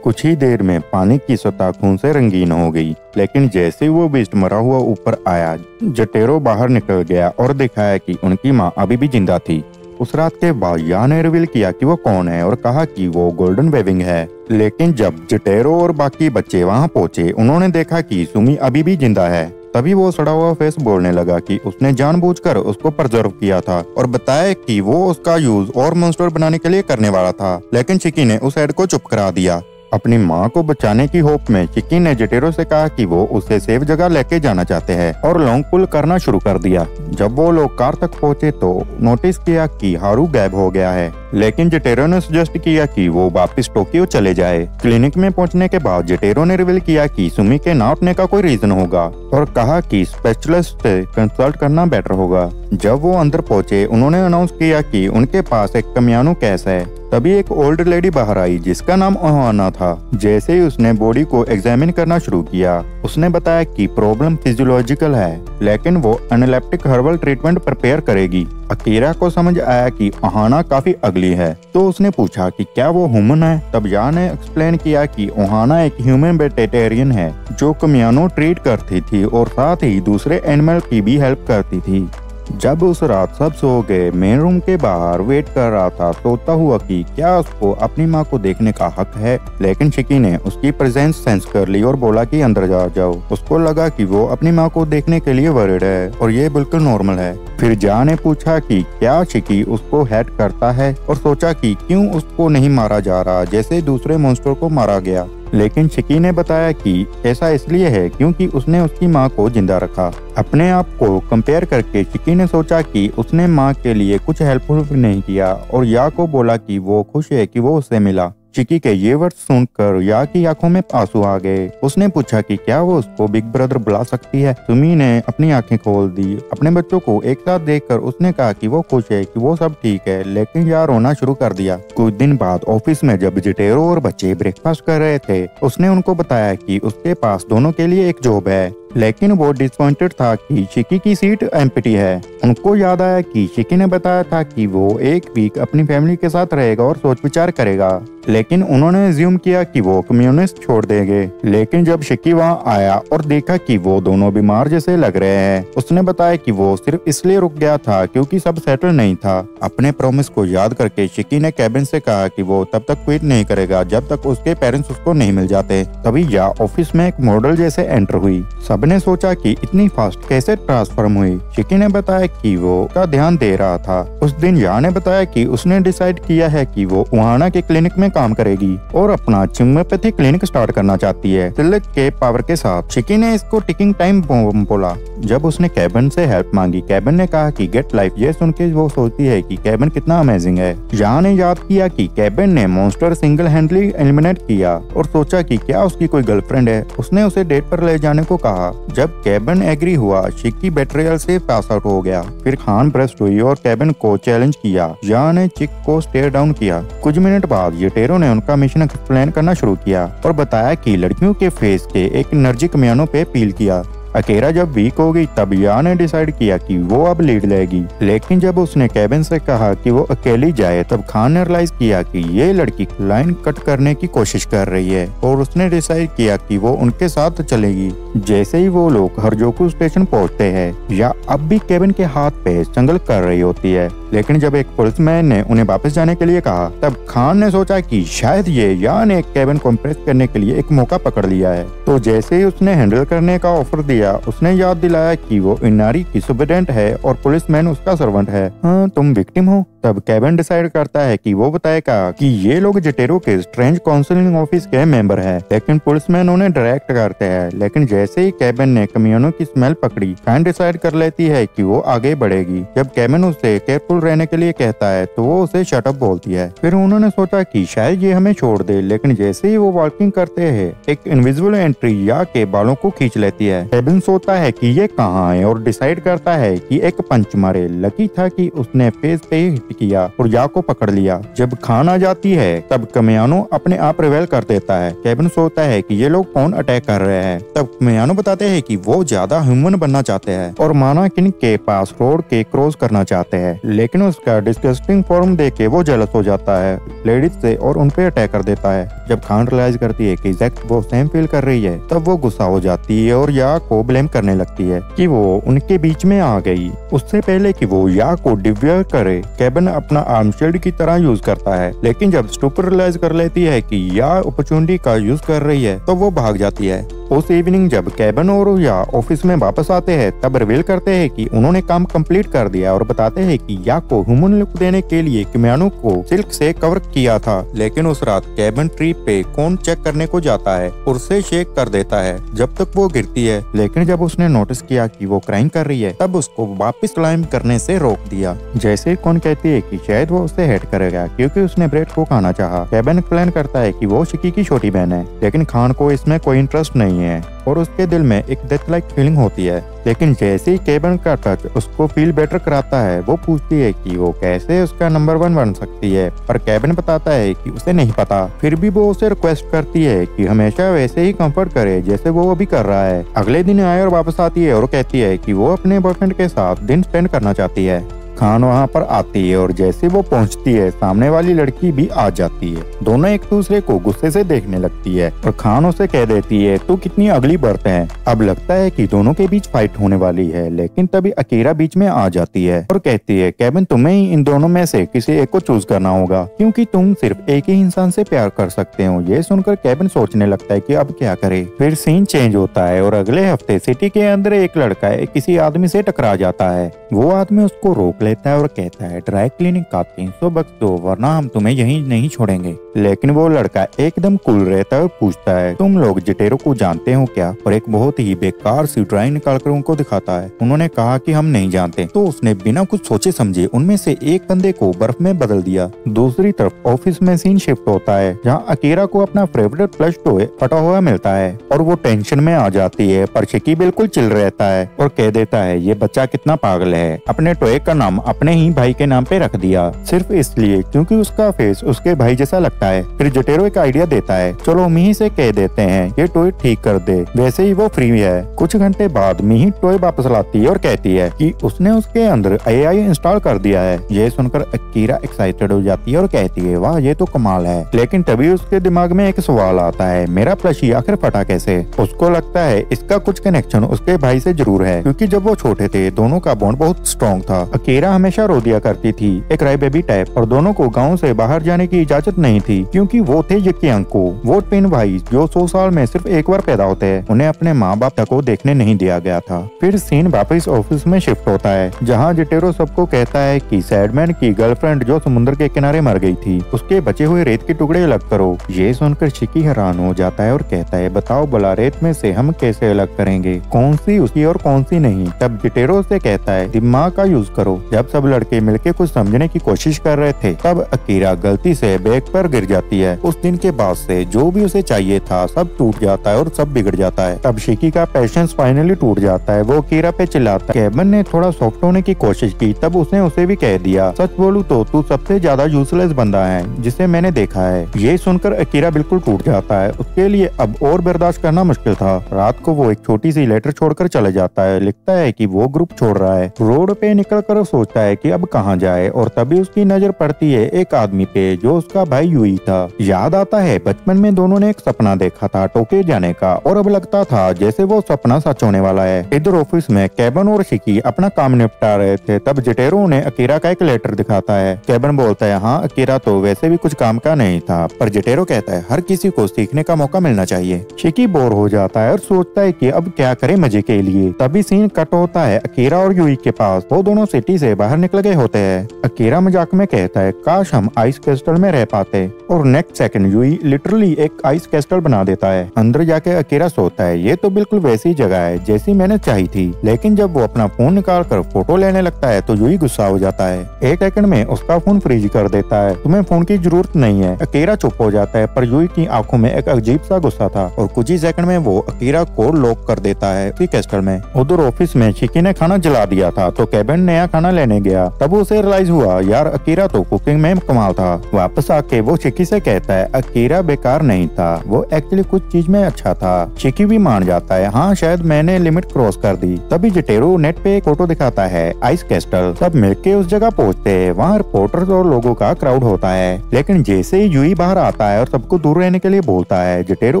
Speaker 1: कुछ ही देर में पानी की सतह खून से रंगीन हो गई, लेकिन जैसे वो बीस्ट मरा हुआ ऊपर आया, जटेरो बाहर निकल गया और दिखाया कि उनकी माँ अभी भी जिंदा थी। उस रात के बाद या ने रिवील किया कि वो कौन है और कहा कि वो गोल्डन वेविंग है। लेकिन जब जटेरो और बाकी बच्चे वहां पहुंचे, उन्होंने देखा कि सुमी अभी भी जिंदा है। तभी वो सड़ा हुआ फेस बोलने लगा कि उसने जानबूझकर उसको प्रिजर्व किया था और बताया कि वो उसका यूज और मॉन्स्टर बनाने के लिए करने वाला था, लेकिन चिकी ने उस हेड को चुप करा दिया। अपनी माँ को बचाने की होप में चिकी ने जटेरो से कहा कि वो उसे सेफ जगह लेके जाना चाहते हैं और लॉन्ग पुल करना शुरू कर दिया। जब वो लोग कार तक पहुंचे तो नोटिस किया कि हारू गायब हो गया है, लेकिन जटेरो ने सजेस्ट किया कि वो वापस टोक्यो चले जाए। क्लिनिक में पहुंचने के बाद जटेरो ने रिवील किया कि सुमी के ना उठने का कोई रीजन होगा और कहा कि स्पेशलिस्ट से कंसल्ट करना बेटर होगा। जब वो अंदर पहुंचे, उन्होंने अनाउंस किया कि उनके पास एक कमियानो केस है। तभी एक ओल्ड लेडी बाहर आई जिसका नाम ओहाना था। जैसे ही उसने बॉडी को एग्जामिन करना शुरू किया, उसने बताया कि प्रॉब्लम फिजियोलॉजिकल है, लेकिन वो एनालिप्टिक हर्बल ट्रीटमेंट प्रिपेयर करेगी। अकीरा को समझ आया कि ओहाना काफी अगली है, तो उसने पूछा कि क्या वो ह्यूमन है। तब या ने एक्सप्लेन किया कि ओहाना एक ह्यूमन वेजिटेरियन है जो कमियानो ट्रीट करती थी और साथ ही दूसरे एनिमल की भी हेल्प करती थी। जब उस रात सब सो गए, मेन रूम के बाहर वेट कर रहा था सोता हुआ कि क्या उसको अपनी माँ को देखने का हक है, लेकिन चिकी ने उसकी प्रेजेंस सेंस कर ली और बोला कि अंदर जाओ। उसको लगा कि वो अपनी माँ को देखने के लिए वरीड है और ये बिल्कुल नॉर्मल है। फिर जा ने पूछा कि क्या चिकी उसको हेट करता है और सोचा कि क्यों उसको नहीं मारा जा रहा जैसे दूसरे मॉन्स्टर को मारा गया, लेकिन चिकी ने बताया कि ऐसा इसलिए है क्योंकि उसने उसकी माँ को जिंदा रखा। अपने आप को कंपेयर करके चिकी ने सोचा कि उसने माँ के लिए कुछ हेल्पफुल नहीं किया और या को बोला कि वो खुश है कि वो उससे मिला। चिकी के ये वर्ड सुनकर या की आंखों में आंसू आ गए। उसने पूछा कि क्या वो उसको बिग ब्रदर बुला सकती है। सुमी ने अपनी आंखें खोल दी। अपने बच्चों को एक साथ देखकर उसने कहा कि वो खुश है कि वो सब ठीक है, लेकिन या रोना शुरू कर दिया। कुछ दिन बाद ऑफिस में जब जटेरो और बच्चे ब्रेकफास्ट कर रहे थे, उसने उनको बताया कि उसके पास दोनों के लिए एक जॉब है, लेकिन वो डिसअपॉइंटेड था कि चिकी की सीट एम्प्टी है। उनको याद आया कि चिकी ने बताया था कि वो एक वीक अपनी फैमिली के साथ रहेगा और सोच विचार करेगा, लेकिन उन्होंने अज्यूम किया कि वो कम्युनिस्ट छोड़ देंगे। लेकिन जब चिकी वहां आया और देखा कि वो दोनों बीमार जैसे लग रहे हैं, उसने बताया कि वो सिर्फ इसलिए रुक गया था क्योंकि सब सेटल नहीं था। अपने प्रॉमिस को याद करके चिकी ने केविन से कहा कि वो तब तक क्विट नहीं करेगा जब तक उसके पेरेंट्स उसको नहीं मिल जाते। तभी या ऑफिस में एक मॉडल जैसे एंटर हुई। सबने सोचा कि इतनी फास्ट कैसे ट्रांसफॉर्म हुई। चिकी ने बताया कि वो का ध्यान दे रहा था। उस दिन या ने बताया कि उसने डिसाइड किया है कि वो ओहाना के क्लिनिक में काम करेगी और अपना होम्योपैथी क्लिनिक स्टार्ट करना चाहती है सिल्क के पावर के साथ। चिकी ने इसको टिकिंग टाइम बम बोला। जब उसने केविन से हेल्प मांगी, केविन ने कहा कि गेट लाइफ। ये सुन के वो सोचती है कि केविन कितना अमेजिंग है। या ने याद किया कि केविन ने मॉन्स्टर सिंगल हैंडली एलिमिनेट किया और सोचा कि क्या उसकी कोई गर्लफ्रेंड है। उसने उसे डेट पर ले जाने को कहा। जब केविन एग्री हुआ, चिकी बेट्रियल से पास आउट हो गया। फिर खान ब्रेस्ट हुई और केविन को चैलेंज किया। या ने चिक को स्टेयर डाउन किया। कुछ मिनट बाद जटेरो ने उनका मिशन एक्सप्लेन करना शुरू किया और बताया कि लड़कियों के फेस के एक एनर्जी कमियानों पे अपील किया। अकीरा जब वीक हो गई तब या ने डिसाइड किया कि वो अब लीड लेगी, लेकिन जब उसने केविन से कहा कि वो अकेली जाए तब खान ने रियलाइज किया कि ये लड़की लाइन कट करने की कोशिश कर रही है और उसने डिसाइड किया कि वो उनके साथ चलेगी। जैसे ही वो लोग हरजोकू स्टेशन पहुंचते हैं, या अब भी केविन के हाथ पे संगल कर रही होती है, लेकिन जब एक पुलिसमैन ने उन्हें वापस जाने के लिए कहा तब खान ने सोचा कि शायद ये या ने केविन को इम्प्रेस करने के लिए एक मौका पकड़ लिया है। तो जैसे ही उसने हैंडल करने का ऑफर दिया, उसने याद दिलाया कि वो इनारी की सुपरिटेंडेंट है और पुलिसमैन उसका सर्वेंट है। हाँ, तुम विक्टिम हो। तब केविन डिसाइड करता है कि वो बताएगा कि ये लोग जटेरो के स्ट्रेंज काउंसलिंग ऑफिस के मेंबर है, लेकिन पुलिसमैन उन्हें डायरेक्ट करते हैं। लेकिन जैसे ही केविन ने कमियानों की स्मेल पकड़ी, खान डिसाइड कर लेती है कि वो आगे बढ़ेगी। जब केविन उससे केयरफुल रहने के लिए कहता है तो वो उसे शट अप बोलती है। फिर उन्होंने सोचा कि शायद ये हमें छोड़ दे, लेकिन जैसे ही वो वॉकिंग करते हैं एक इनविजिबल एंट्री या के बालों को खींच लेती है। केविन सोचता है कि ये कहाँ है और डिसाइड करता है कि एक पंच मारे। लकी था कि उसने फेस पे हिट किया और या को पकड़ लिया। जब खान आ जाती है तब कमियानो अपने आप रिवेल कर देता है। केविन सोचता है कि ये लोग कौन अटैक कर रहे हैं। तब कमियानो बताते हैं कि वो ज्यादा ह्यूमन बनना चाहते हैं और माना किन के पास रोड के क्रॉस करना चाहते हैं, लेकिन उसका डिस्गस्टिंग फॉर्म देख के वो जेलस हो जाता है लेडीज से और उन पे अटैक कर देता है। जब खान रियलाइज करती है कि एग्जैक्ट वो सेम फील कर रही है तब वो गुस्सा हो जाती है और या को ब्लेम करने लगती है कि वो उनके बीच में आ गई। उससे पहले कि वो या को डिवेयर करे, केविन अपना आर्म शील्ड की तरह यूज करता है, लेकिन जब स्टूपर रियलाइज कर लेती है कि या अपॉर्चुनिटी का यूज कर रही है तो वो भाग जाती है। उस इवनिंग जब केविन और या ऑफिस में वापस आते हैं तब रिवील करते हैं कि उन्होंने काम कंप्लीट कर दिया और बताते हैं कि या को ह्यूमन लुक देने के लिए किमियानो को सिल्क से कवर किया था। लेकिन उस रात केविन ट्री पे कौन चेक करने को जाता है और उसे शेक कर देता है जब तक वो गिरती है, लेकिन जब उसने नोटिस किया कि वो क्राइम कर रही है तब उसको वापस क्लाइम करने से रोक दिया। जैसे कौन कहती है कि शायद वो उससे हेट करेगा क्योंकि उसने ब्रेड को खाना चाहा। केविन प्लान करता है कि वो शिकी की छोटी बहन है, लेकिन खान को इसमें कोई इंटरेस्ट नहीं है और उसके दिल में एक डेथ लाइक फीलिंग होती है। लेकिन जैसे ही केविन का टच उसको फील बेटर कराता है, वो पूछती है कि वो कैसे उसका नंबर 1 बन सकती है, पर केविन बताता है कि उसे नहीं पता। फिर भी वो उसे रिक्वेस्ट करती है कि हमेशा वैसे ही कंफर्ट करे जैसे वो अभी कर रहा है। अगले दिन आए और वापस आती है और कहती है कि वो अपने बॉयफ्रेंड के साथ दिन स्पेंड करना चाहती है। खान वहाँ पर आती है और जैसे वो पहुँचती है सामने वाली लड़की भी आ जाती है। दोनों एक दूसरे को गुस्से से देखने लगती है और खान उसे कह देती है तू कितनी अगली बर्थ है। अब लगता है कि दोनों के बीच फाइट होने वाली है, लेकिन तभी अकीरा बीच में आ जाती है और कहती है केविन तुम्हें ही इन दोनों में से किसी एक को चूज करना होगा क्योंकि तुम सिर्फ एक ही इंसान से प्यार कर सकते हो। ये सुनकर केविन सोचने लगता है कि अब क्या करे। फिर सीन चेंज होता है और अगले हफ्ते सिटी के अंदर एक लड़का किसी आदमी से टकरा जाता है। वो आदमी उसको रोक लेता है और कहता है ड्राई क्लीनिंग का 300 बक्स दो वरना हम तुम्हें यहीं नहीं छोड़ेंगे। लेकिन वो लड़का एकदम कूल रहता है और पूछता है तुम लोग जटेरो को जानते हो क्या, और एक बहुत ही बेकार सी ड्राइंग निकालकर उनको दिखाता है। उन्होंने कहा कि हम नहीं जानते, तो उसने बिना कुछ सोचे समझे उनमें से एक बंदे को बर्फ में बदल दिया। दूसरी तरफ ऑफिस में सीन शिफ्ट होता है जहाँ अकीरा को अपना फेवरेट प्लश टॉय फटा हुआ मिलता है और वो टेंशन में आ जाती है, पर शिकी बिल्कुल चिल रहता है और कह देता है ये बच्चा कितना पागल है, अपने टॉय का नाम अपने ही भाई के नाम पे रख दिया सिर्फ इसलिए क्योंकि उसका फेस उसके भाई जैसा लगता है। फिर जटेरो एक आइडिया देता है चलो मिही से कह देते हैं ये टॉय ठीक कर दे, वैसे ही वो फ्री है। कुछ घंटे बाद मिही टॉय वापस लाती है और कहती है कि उसने उसके अंदर AI इंस्टॉल कर दिया है। ये सुनकर अकीरा एक्साइटेड हो जाती है और कहती है वाह ये तो कमाल है। लेकिन तभी उसके दिमाग में एक सवाल आता है मेरा प्लशी आखिर फटा कैसे। उसको लगता है इसका कुछ कनेक्शन उसके भाई से जरूर है क्योंकि जब वो छोटे थे दोनों का बॉन्ड बहुत स्ट्रॉन्ग था। अकीरा हमेशा रो दिया करती थी एक क्राई बेबी टाइप, और दोनों को गाँव से बाहर जाने की इजाजत नहीं थी क्योंकि वो थे यकियांको, वो ट्विन भाई जो 100 साल में सिर्फ एक बार पैदा होते हैं। उन्हें अपने माँ बाप को देखने नहीं दिया गया था। फिर सीन वापस ऑफिस में शिफ्ट होता है जहाँ जटेरो सबको कहता है कि सैडमैन की गर्लफ्रेंड जो समुद्र के किनारे मर गई थी उसके बचे हुए रेत के टुकड़े अलग करो। ये सुनकर शिकी हैरान हो जाता है और कहता है बताओ भला रेत में से हम कैसे अलग करेंगे, कौन सी उसकी और कौन सी नहीं। तब जटेरो से कहता है दिमाग का यूज करो। जब सब लड़के मिलके कुछ समझने की कोशिश कर रहे थे तब अकीरा गलती से बैग पर गिर जाती है। उस दिन के बाद से जो भी उसे चाहिए था सब टूट जाता है और सब बिगड़ जाता है। तब शिकी का पेशेंस फाइनली टूट जाता है। वो अकीरा पे चिल्लाता है। केविन ने थोड़ा सॉफ्ट होने की कोशिश की, तब उसने उसे भी कह दिया, सच बोलूं तो तू सबसे ज्यादा यूजलेस बंदा है जिसे मैंने देखा है। ये सुनकर अकीरा बिल्कुल टूट जाता है। उसके लिए अब और बर्दाश्त करना मुश्किल था। रात को वो एक छोटी सी लेटर छोड़कर चले जाता है। लिखता है कि वो ग्रुप छोड़ रहा है। रोड पे निकल कर सोचता है कि अब कहाँ जाए, और तभी उसकी नजर पड़ती है एक आदमी पे जो उसका भाई यूई था। याद आता है बचपन में दोनों ने एक सपना देखा था टोक्यो जाने का, और अब लगता था जैसे वो सपना सच होने वाला है। इधर ऑफिस में केविन और शिकी अपना काम निपटा रहे थे। तब जिटेरो उन्हें अकीरा का एक लेटर दिखाता है। केविन बोलता है, हाँ अकीरा तो वैसे भी कुछ काम का नहीं था, पर जिटेरो कहता है हर किसी को सीखने का मौका मिलना चाहिए। शिकी बोर हो जाता है और सोचता है कि अब क्या करे मजे के लिए। तभी सीन कट होता है अकीरा और यूई के पास। वो दोनों सिटी से बाहर निकल गए होते हैं। अकीरा मजाक में कहता है, काश हम आइस कैस्टल में रह पाते, और नेक्स्ट सेकंड यूई लिटरली एक आइस कैस्टल बना देता है। अंदर जाके अकीरा सोचता है, ये तो बिल्कुल वैसी जगह है जैसी मैंने चाही थी। लेकिन जब वो अपना फोन निकाल कर फोटो लेने लगता है तो यूई गुस्सा हो जाता है। एक सेकंड में उसका फोन फ्रीज कर देता है। तुम्हें फोन की जरूरत नहीं है। अकीरा चुप हो जाता है, पर यूई की आंखों में एक अजीब सा गुस्सा था, और कुछ ही सेकंड में वो अकीरा को लॉक कर देता है उसी कैस्टल में। उधर ऑफिस में शिकी ने खाना जला दिया था, तो केविन नया खाना लेने गया। तब उसे रियलाइज हुआ, यार अकीरा तो कुकिंग में कमाल था। वापस आके वो शिकी से कहता है, अकीरा बेकार नहीं था, वो एक्चुअली कुछ चीज में अच्छा था। शिकी भी मान जाता है, हाँ शायद मैंने लिमिट क्रॉस कर दी। तभी जिटेरो नेट पे एक फोटो दिखाता है आइस कैस्टल। सब मिलके उस जगह पहुंचते हैं। वहाँ रिपोर्टर्स और लोगों का क्राउड होता है। लेकिन जैसे ही यूई बाहर आता है और सबको दूर रहने के लिए बोलता है, जिटेरो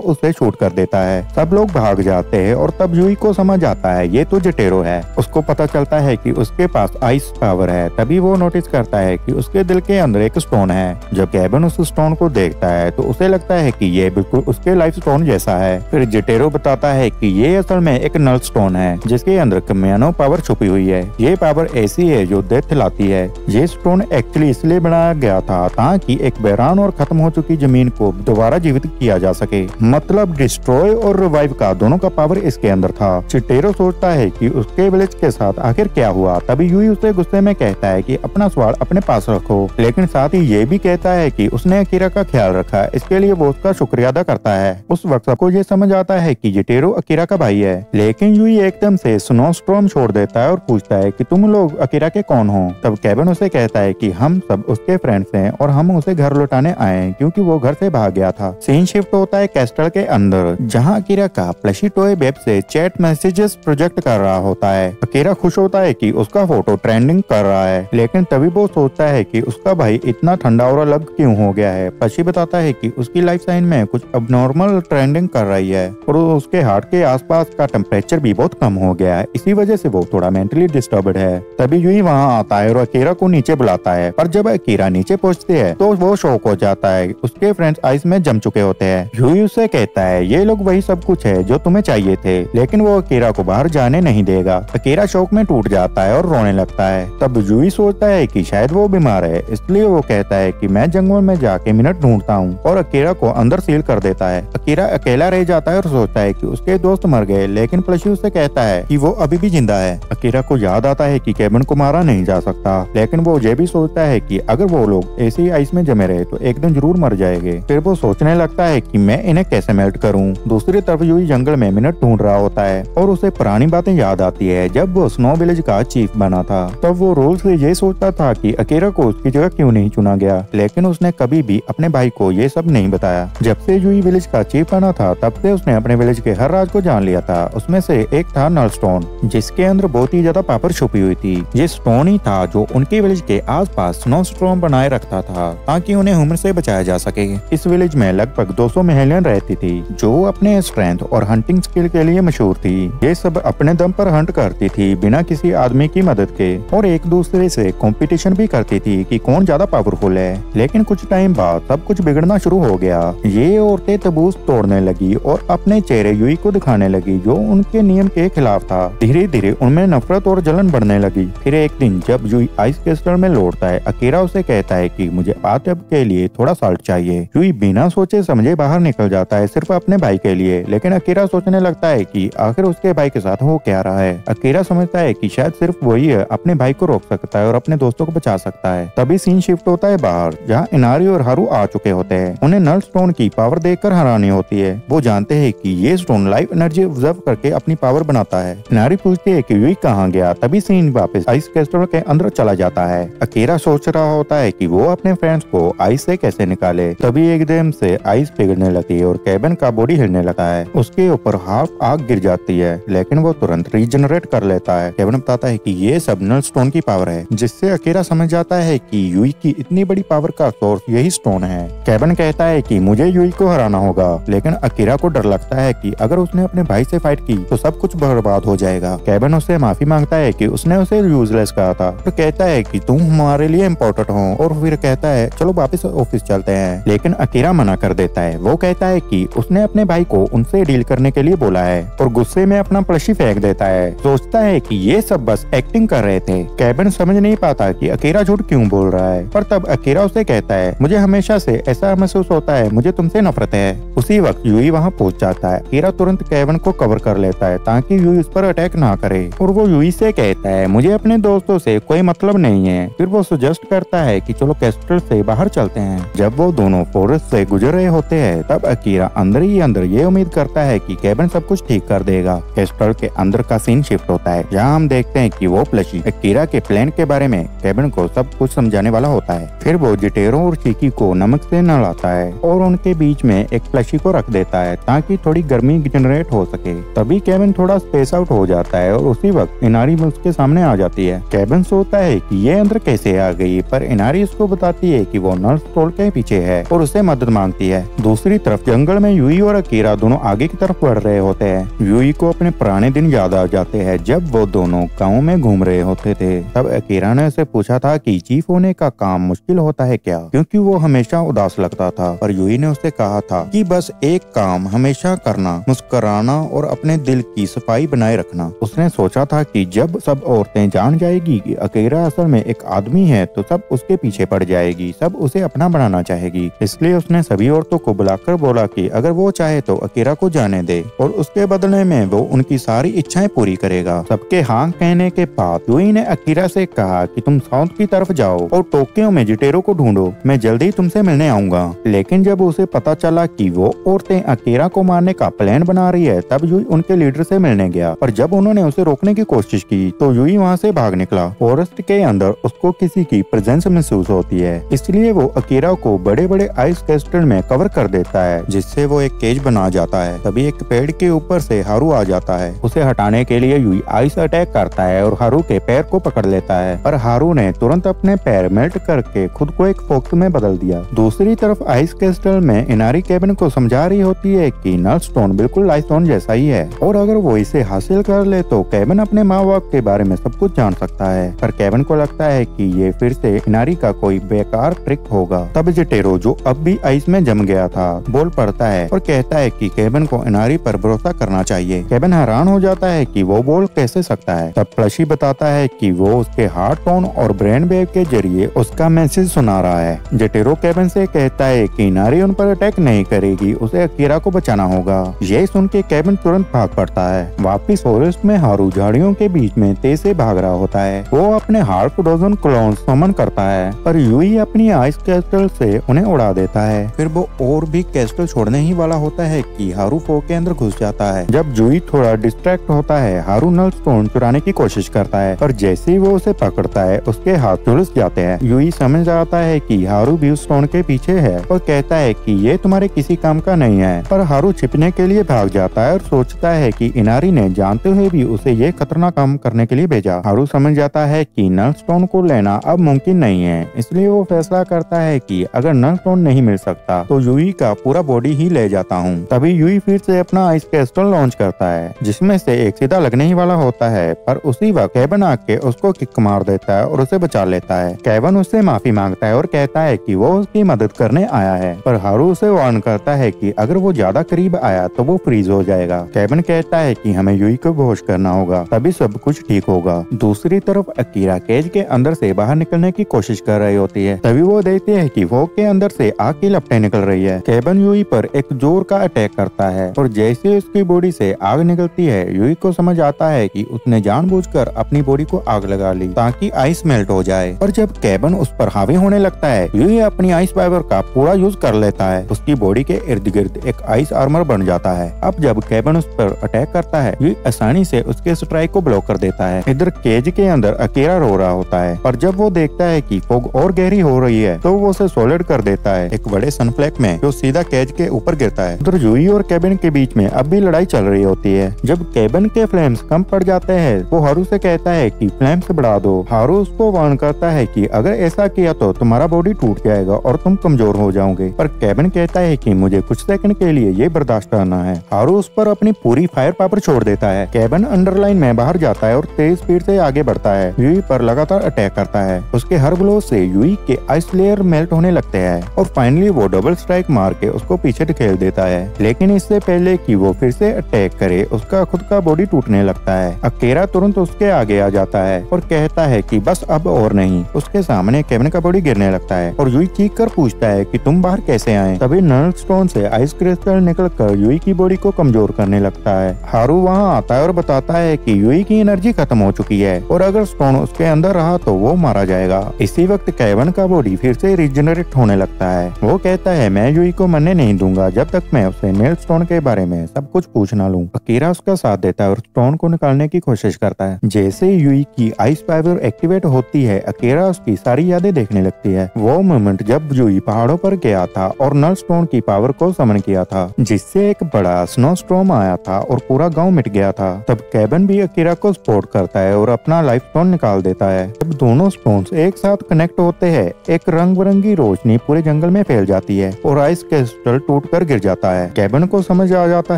Speaker 1: उसे शूट कर देता है। सब लोग भाग जाते हैं, और तब यूई को समझ आता है ये तो जिटेरो है। उसको पता चलता है कि उसके पास आइस पावर है। तभी वो नोटिस करता है कि उसके दिल के अंदर एक स्टोन है। जब केविन उस स्टोन को देखता है तो उसे लगता है कि ये बिल्कुल उसके लाइफ स्टोन जैसा है। फिर जिटेरो बताता है कि ये असल में एक नल स्टोन है जिसके अंदर कम्यानो पावर छुपी हुई है। ये पावर ऐसी है जो डेथ लाती है। ये स्टोन एक्चुअली इसलिए बनाया गया था ताकि एक वीरान और खत्म हो चुकी जमीन को दोबारा जीवित किया जा सके। मतलब डिस्ट्रॉय और रिवाइव का दोनों का पावर इसके अंदर था। जिटेरो सोचता है कि उसके विलेज के साथ आखिर क्या हुआ। तभी यूई उसे गुस्से में कहता है कि अपना सवाल अपने पास रखो, लेकिन साथ ही ये भी कहता है कि उसने अकीरा का ख्याल रखा, इसके लिए वो उसका शुक्रिया अदा करता है। उस वक्त सबको ये समझ आता है कि जिटेरो अकीरा का भाई है। लेकिन यूई एकदम से स्नोस्टॉर्म छोड़ देता है और पूछता है कि तुम लोग अकीरा के कौन हो। तब केविन उसे कहता है कि हम सब उसके फ्रेंड्स हैं और हम उसे घर लौटाने आए हैं क्योंकि वो घर से भाग गया था। सीन शिफ्ट होता है कैस्टल के अंदर, जहाँ अकीरा का प्लशी टॉय वेब से चैट मैसेजेस प्रोजेक्ट कर रहा होता है। अकीरा खुश होता है कि उसका फोटो ट्रेंडिंग कर रहा है, लेकिन तभी वो सोचता है कि उसका भाई इतना ठंडा और अलग क्यों हो गया है। प्लशी बताता है कि उसकी लाइफ साइन में कुछ अबनॉर्मल ट्रेंडिंग कर रही है, और उसके हार्ट के आसपास का टेम्परेचर भी बहुत कम हो गया है। इसी वजह से वो थोड़ा मेंटली डिस्टर्ब्ड है। तभी यूई वहाँ आता है और अकीरा को नीचे बुलाता है, पर जब अकीरा नीचे पहुँचते हैं तो वो शॉक हो जाता है। उसके फ्रेंड्स आइस में जम चुके होते हैं। यूई उससे कहता है, ये लोग वही सब कुछ है जो तुम्हें चाहिए थे, लेकिन वो अकीरा को बाहर जाने नहीं देगा। अकीरा शौक में टूट जाता है और रोने लगता है। तब यूई सोचता है कि शायद वो बीमार है, इसलिए वो कहता है कि मैं जंगल में जाके मिनट ढूंढता हूँ, और अकीरा को अंदर सील कर देता है। अकीरा अकेला रह जाता है और सोचता है कि उसके दोस्त मर गए, लेकिन प्लशी उससे कहता है कि वो अभी भी जिंदा है। अकीरा को याद आता है कि केविन को मारा नहीं जा सकता, लेकिन वो ये भी सोचता है कि अगर वो लोग ऐसे ही आइस में जमे रहे तो एक दिन जरूर मर जाएंगे। फिर वो सोचने लगता है कि मैं इन्हें कैसे मेल्ट करूँ। दूसरी तरफ यूई जंगल में मिनट ढूंढ रहा होता है और उसे पुरानी बातें याद आती है जब वो स्नो विलेज का चीफ बना था। तब वो रोज से ये सोचता था कि अकीरा को उसकी जगह क्यों नहीं चुना गया, लेकिन उसने कभी भी अपने भाई को ये सब नहीं बताया। जब से यूई विलेज का चीफ बना था तब से उसने अपने विलेज के हर राज को जान लिया था। उसमें से एक था नल स्टोन, जिसके अंदर बहुत ही ज्यादा पावर छुपी हुई थी। ये स्टोन ही था जो उनके विलेज के आसपास स्नो स्टॉर्म बनाए रखता था ताकि उन्हें ह्यूमन से बचाया जा सके। इस विलेज में लगभग 200 महिलाएं रहती थी जो अपने स्ट्रेंथ और हंटिंग स्किल के लिए मशहूर थी। ये सब अपने दम पर हंट करती थी बिना किसी आदमी की मदद के, और एक दूसरे से कंपटीशन भी करती थी कि कौन ज्यादा पावरफुल है। लेकिन कुछ टाइम बाद सब कुछ बिगड़ना शुरू हो गया। ये औरतें तबूस तोड़ने लगी और अपने चेहरे यूई को दिखाने लगी जो उनके नियम के खिलाफ था। धीरे धीरे उनमें नफरत और जलन बढ़ने लगी। फिर एक दिन जब यूई आइस कैस्टल में लौटता है, अकीरा उसे कहता है कि मुझे बात अब के लिए थोड़ा साल्ट चाहिए। यूई बिना सोचे समझे बाहर निकल जाता है सिर्फ अपने भाई के लिए, लेकिन अकीरा सोचने लगता है कि आखिर उसके भाई के साथ हो क्या रहा है। अकीरा समझता है कि शायद सिर्फ वही अपने भाई को रोक सकता है और अपने दोस्तों को बचा सकता है। तभी सीन शिफ्ट होता है बाहर, जहाँ इनारी और हारू हारू आ चुके होते हैं। उन्हें नल स्टोन की पावर देखकर हैरानी होती है। वो जानते हैं कि ये स्टोन लाइफ एनर्जी ऑब्जर्व करके अपनी पावर बनाता है। इनारी पूछती है कि यूई कहाँ गया, तभी सीन वापस आइस क्रिस्टल के अंदर चला जाता है। अकीरा सोच रहा होता है कि वो अपने फ्रेंड्स को आइस से कैसे निकाले, तभी एकदम से आइस पिघलने लगती है और केविन का बॉडी हिलने लगता है। उसके ऊपर हाफ आग गिर जाती है, लेकिन वो तुरंत रीजनरेट कर लेता है। केविन बताता है कि ये सब नल स्टोन की पावर है, जिससे अकीरा समझ जाता है कि यूई की इतनी बड़ी पावर का सोर्स यही स्टोन है। केविन कहता है कि मुझे यूई को हराना होगा, लेकिन अकीरा को डर लगता है कि अगर उसने अपने भाई से फाइट की तो सब कुछ बर्बाद हो जाएगा। केविन उससे माफी मांगता है कि उसने उसे यूजलेस कहा था, तो कहता है कि तुम हमारे लिए इम्पोर्टेंट हो, और फिर कहता है चलो वापस ऑफिस चलते हैं। लेकिन अकीरा मना कर देता है। वो कहता है कि उसने अपने भाई को उनसे डील करने के लिए बोला है, और गुस्से में अपना प्लशी फेंक देता है। सोचता है कि ये सब बस एक्टिंग कर रहे थे। केविन समझ नहीं पाता कि अकीरा झूठ क्यों बोल रहा है, पर तब अकीरा उसे कहता है मुझे हमेशा से ऐसा महसूस होता है, मुझे तुमसे नफरत है। उसी वक्त यूई वहाँ पहुँच जाता है। अकीरा तुरंत केविन को कवर कर लेता है ताकि यूई उस पर अटैक ना करे, और वो यूई से कहता है मुझे अपने दोस्तों से कोई मतलब नहीं है। फिर वो सजेस्ट करता है कि चलो कैस्टल से बाहर चलते हैं। जब वो दोनों फॉरेस्ट से गुजर रहे होते हैं, तब अकीरा अंदर ही अंदर ये उम्मीद करता है कि केविन सब कुछ ठीक कर देगा। कैस्टल के अंदर का सीन शिफ्ट होता है, जहाँ हम देखते हैं कि वो प्लशी अकीरा के प्लान के बारे में केविन को सब कुछ समझाने वाला होता है। फिर वो जिटेरो और चीकी को नमक से नहलाता है और उनके बीच में एक प्लशी को रख देता है ताकि थोड़ी गर्मी जनरेट हो सके। तभी केविन थोड़ा स्पेस आउट हो जाता है और उसी वक्त इनारी उसके सामने आ जाती है। केविन सोचता है कि ये अंदर कैसे आ गई, पर इनारी उसको बताती है कि वो नल स्टोन के पीछे है और उससे मदद मांगती है। दूसरी तरफ जंगल में यूई और अकीरा दोनों आगे की तरफ बढ़ रहे होते हैं। यूई को अपने पुराने दिन याद आ जाते हैं जब वो दोनों गाँव में घूम रहे होते थे। तब अकीरा ने उसे पूछा था कि चीफ होने का काम मुश्किल होता है क्या, क्योंकि वो हमेशा उदास लगता था। पर यूई ने उसे कहा था कि बस एक काम हमेशा करना, मुस्कुराना और अपने दिल की सफाई बनाए रखना। उसने सोचा था कि जब सब औरतें जान जाएगी कि अकीरा असल में एक आदमी है तो सब उसके पीछे पड़ जाएगी, सब उसे अपना बनाना चाहेगी। इसलिए उसने सभी औरतों को बुलाकर बोला कि अगर वो चाहे तो अकीरा को जाने दे और उसके बदले में वो उनकी सारी इच्छाएं पूरी करेगा। सबके हाँ कहने के बाद यूई ने अकीरा से कहा कि तुम साउथ की तरफ जाओ और टोक्यो में जिटेरो को ढूंढो, मैं जल्दी तुमसे मिलने आऊंगा। लेकिन जब उसे पता चला कि वो औरतें अकीरा को मारने का प्लान बना रही है, तब यूई उनके लीडर से मिलने गया। पर जब उन्होंने उसे रोकने की कोशिश की तो यूई वहाँ से भाग निकला। फॉरेस्ट के अंदर उसको किसी की प्रेजेंस महसूस होती है, इसलिए वो अकीरा को बड़े बड़े आइस क्रिस्टल में कवर कर देता है, जिससे वो एक केज बना जाता है। तभी एक पेड़ के ऊपर से हारू आ जाता है। उसे हटाने के लिए यूई आइस अटैक करता है और हारू के पैर को पकड़ लेता है, पर हारू ने तुरंत अपने पैर मेल्ट करके खुद को एक फोक्स में बदल दिया। दूसरी तरफ आइस क्रिस्टल में इनारी केविन को समझा रही होती है कि नल स्टोन बिल्कुल लाइफ स्टोन जैसा ही है, और अगर वो इसे हासिल कर ले तो केविन अपने माँ बाप के बारे में सब कुछ जान सकता है। पर केविन को लगता है कि ये फिर से इनारी का कोई बेकार ट्रिक होगा। तब जिटेरो, जो अब भी आइस में जम गया था, बोल पड़ता है और कहता है कि केविन को इनारी पर भरोसा करना चाहिए। केविन हैरान हो जाता है कि वो बोल कैसे सकता है। तब प्लशी बताता है कि वो उसके हार्ट टोन और ब्रेन वेव के जरिए उसका मैसेज सुना रहा है। जिटेरो केविन से कहता है कि इनारी उन पर अटैक नहीं करेगी, उसे अकीरा को बचाना होगा। ये सुन के केविन तुरंत भाग पड़ता है। वापिस फॉरेस्ट में हारू झाड़ियों के बीच में तेज से भाग रहा होता है। वो अपने हार्ट डोजन क्लोन समन करता है, पर यूई अपनी आइस कैस्टल से उन्हें उड़ा देता है। फिर वो और भी कैस्टल छोड़ने ही वाला होता है कि हारू फो के अंदर घुस जाता है। जब यूई थोड़ा डिस्ट्रैक्ट होता है, हारू नल स्टोन चुराने की कोशिश करता है, पर जैसे ही वो उसे पकड़ता है उसके हाथ झुलस जाते हैं। यूई समझ जाता है कि हारू भी उस स्टोन के पीछे है और कहता है कि ये तुम्हारे किसी काम का नहीं है। पर हारू छिपने के लिए भाग जाता है और सोचता है कि इनारी ने जानते हुए भी उसे ये खतरनाक काम करने के लिए भेजा। हारू समझ जाता है कि नल स्टोन को लेना अब मुमकिन नहीं है, इसलिए वो फैसला करता है कि अगर नल स्टोन नहीं मिल सकता तो यूई का पूरा बॉडी ही ले जाता हूँ। तभी यूई फिर से अपना आइस क्रिस्टल लॉन्च करता है, जिसमें से एक सीधा लगने ही वाला होता है, पर उसी वक्त केविन आके उसको किक मार देता है और उसे बचा लेता है। केविन उससे माफी मांगता है और कहता है कि वो उसकी मदद करने आया है, पर हारू उसे वार्न करता है कि अगर वो ज्यादा करीब आया तो वो फ्रीज हो जाएगा। केविन कहता है कि हमें यूई को बेहोश करना होगा, तभी सब कुछ ठीक होगा। दूसरी तरफ अकीरा केज के अंदर से बाहर निकलने की कोशिश कर रही होती है। तभी वो देखती है कि वो के अंदर से आग की लपटें निकल रही है। केविन यूई पर एक जोर का अटैक करता है और जैसे उसकी बॉडी से आग निकलती है, यूई को समझ आता है कि उसने जानबूझकर अपनी बॉडी को आग लगा ली ताकि आइस मेल्ट हो जाए। पर जब केविन उस पर हावी होने लगता है, यूई अपनी अपनी आइस पावर का पूरा यूज कर लेता है। उसकी बॉडी के इर्द गिर्द एक आइस आर्मर बन जाता है। अब जब केविन उस पर अटैक करता है, यूई आसानी से उसके स्ट्राइक को ब्लॉक कर देता है। इधर केज के अंदर अकीरा रो रहा होता है, पर जब वो देखता है कि फॉग और गहरी हो रही है तो वो उसे सॉलिड कर देता है एक बड़े सनफ्लैक में, जो सीधा केज के ऊपर गिरता है। उधर यूई और केविन के बीच में अब भी लड़ाई चल रही होती है। जब केविन के फ्लेम्स कम पड़ जाते हैं, वो हारू से कहता है कि फ्लेम्स बढ़ा दो। हारू उसको वार्न करता है कि अगर ऐसा किया तो तुम्हारा बॉडी टूट जाएगा और तुम कमजोर हो जाओगे, पर केविन कहता है कि मुझे कुछ सेकंड के लिए ये बर्दाश्त करना है। हारू उस पर अपनी पूरी फायर पावर छोड़ देता है। केविन अंडरलाइन में बाहर जाता है और तेज स्पीड से आगे बढ़ता है। यूई पर लगातार अटैक करता है। उसके हर ब्लो से यूई के आइस लेयर मेल्ट होने लगते हैं और फाइनली वो डबल स्ट्राइक मार के उसको पीछे ढकेल देता है। लेकिन इससे पहले कि वो फिर से अटैक करे, उसका खुद का बॉडी टूटने लगता है। अकेरा तुरंत उसके आगे आ जाता है और कहता है कि बस अब और नहीं। उसके सामने केविन का बॉडी गिरने लगता है और यूई चीख कर पूछता है कि तुम बाहर कैसे आए। तभी नर्ल स्टोन से आइस क्रिस्टल निकलकर यूई की बॉडी को कमजोर करने लगता है। हारू वहां आता है और बताता है कि यूई की एनर्जी खत्म हो चुकी है और अगर स्टोन उसके अंदर रहा तो वो मारा जाएगा। इसी वक्त केविन का बॉडी फिर से रिजनरेट होने लगता है। वो कहता है मैं यूई को मरने नहीं दूंगा जब तक मैं उसे नेल स्टोन के बारे में सब कुछ पूछ ना लूं। अकीरा उसका साथ देता है और स्टोन को निकालने की कोशिश करता है। जैसे यूई की आइस पावर एक्टिवेट होती है, अकीरा उसकी सारी यादें देखने लगती है। वो मोमेंट जब यूई पहाड़ों पर गया था और नल स्टोन की पावर को समन किया था, जिससे एक बड़ा स्नो स्टॉर्म आया था और पूरा गांव मिट गया था। तब केविन भी अकीरा को सपोर्ट करता है और अपना लाइफ स्टोन निकाल देता है। जब दोनों स्टोन्स एक साथ कनेक्ट होते हैं, एक रंग बिरंगी रोशनी पूरे जंगल में फैल जाती है और आइस क्रिस्टल टूटकर गिर जाता है। केविन को समझ आ जाता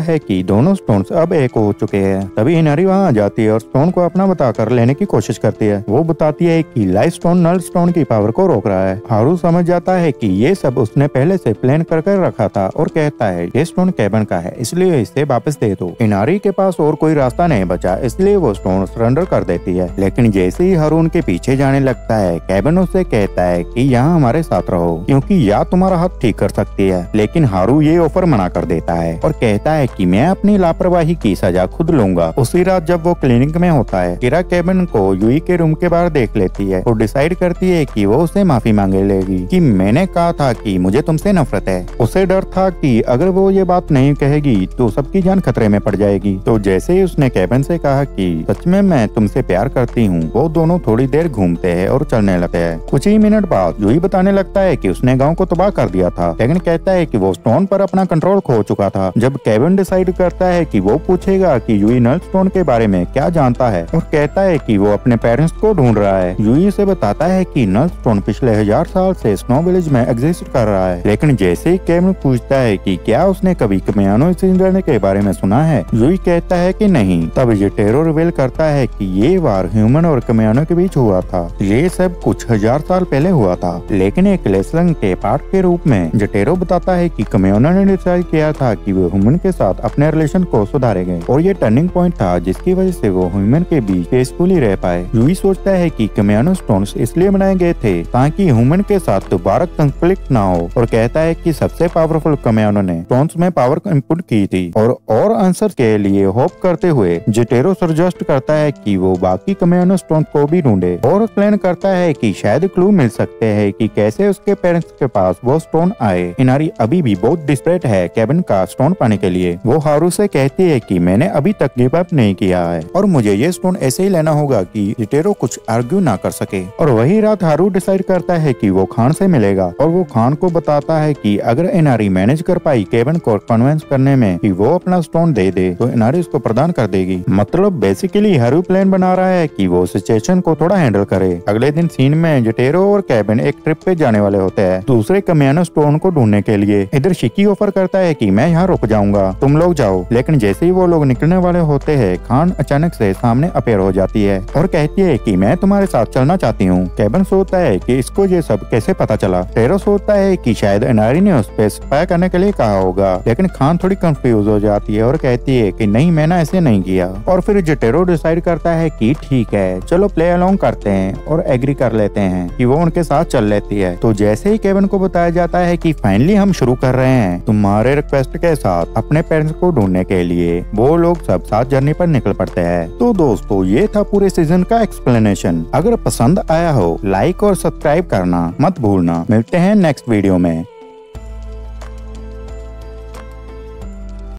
Speaker 1: है कि दोनों स्टोन्स अब एक हो चुके हैं। तभी इनारी वहां आ जाती है और स्टोन को अपना बताकर लेने की कोशिश करती है। वो बताती है कि लाइफ स्टोन नल स्टोन की पावर को रोक रहा है। हारू समझ जाता है कि ये सब उसने पहले से प्लान कर रखा था और कहता है ये स्टोन केविन का है, इसलिए इसे वापस दे दो। इनारी के पास और कोई रास्ता नहीं बचा, इसलिए वो स्टोन सरेंडर कर देती है। लेकिन जैसे ही हारू उनके पीछे जाने लगता है, केविन उससे कहता है कि यहाँ हमारे साथ रहो, क्योंकि या तुम्हारा हाथ ठीक कर सकती है। लेकिन हारू ये ऑफर मना कर देता है और कहता है कि मैं अपनी लापरवाही की सजा खुद लूंगा। उसी रात जब वो क्लिनिक में होता है, किरा केविन को यूई के रूम के बाहर देख लेती है और डिसाइड करती है कि वो उसे माफी मांगे लेगी कि मैंने कहा था कि मुझे तुमसे नफरत है। उसे डर था कि अगर वो ये बात नहीं कहेगी तो सबकी जान खतरे में पड़ जाएगी। तो जैसे ही उसने केविन से कहा कि सच में मैं तुमसे प्यार करती हूँ, वो दोनों थोड़ी देर घूमते हैं और चलने लगते हैं। कुछ ही मिनट बाद यूई बताने लगता है कि उसने गांव को तबाह कर दिया था, लेकिन कहता है कि वो स्टोन पर अपना कंट्रोल खो चुका था। जब केविन डिसाइड करता है कि वो पूछेगा कि यूई नल स्टोन के बारे में क्या जानता है और कहता है कि वो अपने पेरेंट्स को ढूंढ रहा है, यूई से बताता है कि नल स्टोन पिछले 1000 साल से स्नो विलेज में एग्जिस्ट कर रहा है। लेकिन जैसे ही केविन पूछता है कि क्या उसने कभी कमियानो इंसिडेंट के बारे में सुना है, यूई कहता है कि नहीं। तब ये टेरो रिवील करता है कि ये वार ह्यूमन और कमियानो के बीच हुआ था। ये सब कुछ 1000 साल पहले हुआ था, लेकिन एक लेसन के पार्ट के रूप में जेटेरो बताता है कि कमियानो ने डिसाइड किया था कि वो ह्यूमन के साथ अपने रिलेशन को सुधारेंगे और ये टर्निंग पॉइंट था जिसकी वजह से वो ह्यूमन के बीच पीसफुली रह पाए। यूई सोचता है कि कमियानो स्टोन्स इसलिए बनाए गए थे ताकि ह्यूमन के साथ दोबारा कंफ्लिक्ट ना हो और कहता है कि सबसे पावरफुल कमियानो ने स्टोन्स में पावर इनपुट की थी और आंसर के लिए होप करते हुए जेटेरो सजेस्ट करता है कि वो बाकी कमियानो स्टोन को भी ढूंढे और प्लान करता है कि शायद क्लू मिल सकते हैं कि कैसे उसके पेरेंट्स के पास वो स्टोन आए। इनारी अभी भी बहुत डिस्परेट है केविन का स्टोन पाने के लिए। वो हारू से कहती है कि मैंने अभी तक गिव अप नहीं किया है और मुझे ये स्टोन ऐसे ही लेना होगा कि जेटेरो कुछ आर्ग्यू ना कर सके। और वही रात हारू डिसाइड करता है कि वो खान से मिलेगा और वो खान को बताता है कि अगर इनारी मैनेज कर पाई केविन को कन्विंस करने में कि वो अपना स्टोन दे दे तो इनारी उसको प्रदान कर देगी। मतलब बेसिकली हारू प्लान बना रहा है कि वो सिचुएशन को थोड़ा हैंडल करे। अगले दिन सीन में जेटेरो और केविन एक ट्रिप पे जाने वाले होते हैं दूसरे कमियानो स्टोन को ढूंढने के लिए। इधर शिकी ऑफर करता है कि मैं यहाँ रुक जाऊंगा, तुम लोग जाओ। लेकिन जैसे ही वो लोग निकलने वाले होते हैं, खान अचानक से सामने अपेयर हो जाती है और कहती है कि मैं तुम्हारे साथ चलना चाहती हूँ। केविन सोचता है कि इसको ये सब कैसे पता चला। टेरो सोचता है कि शायद इनारी ने उस पे स्पाई करने के लिए कहा होगा, लेकिन खान थोड़ी कंफ्यूज हो जाती है और कहती है कि नहीं, मैंने ऐसे नहीं किया। और फिर जेटेरो डिसाइड करता है कि ठीक है, चलो प्ले अलोंग करते हैं और एग्री कर लेते हैं कि वो उनके साथ चल लेती है। तो जैसे ही केविन को बताया जाता है कि फाइनली हम शुरू कर रहे हैं तुम्हारे रिक्वेस्ट के साथ अपने पेरेंट्स को ढूंढने के लिए, वो लोग सब साथ जर्नी पर निकल पड़ते हैं। तो दोस्तों, ये था पूरे सीजन का एक्सप्लेनेशन। अगर पसंद आया हो लाइक और सब्सक्राइब करना मत भूलना। मिलते हैं नेक्स्ट वीडियो में।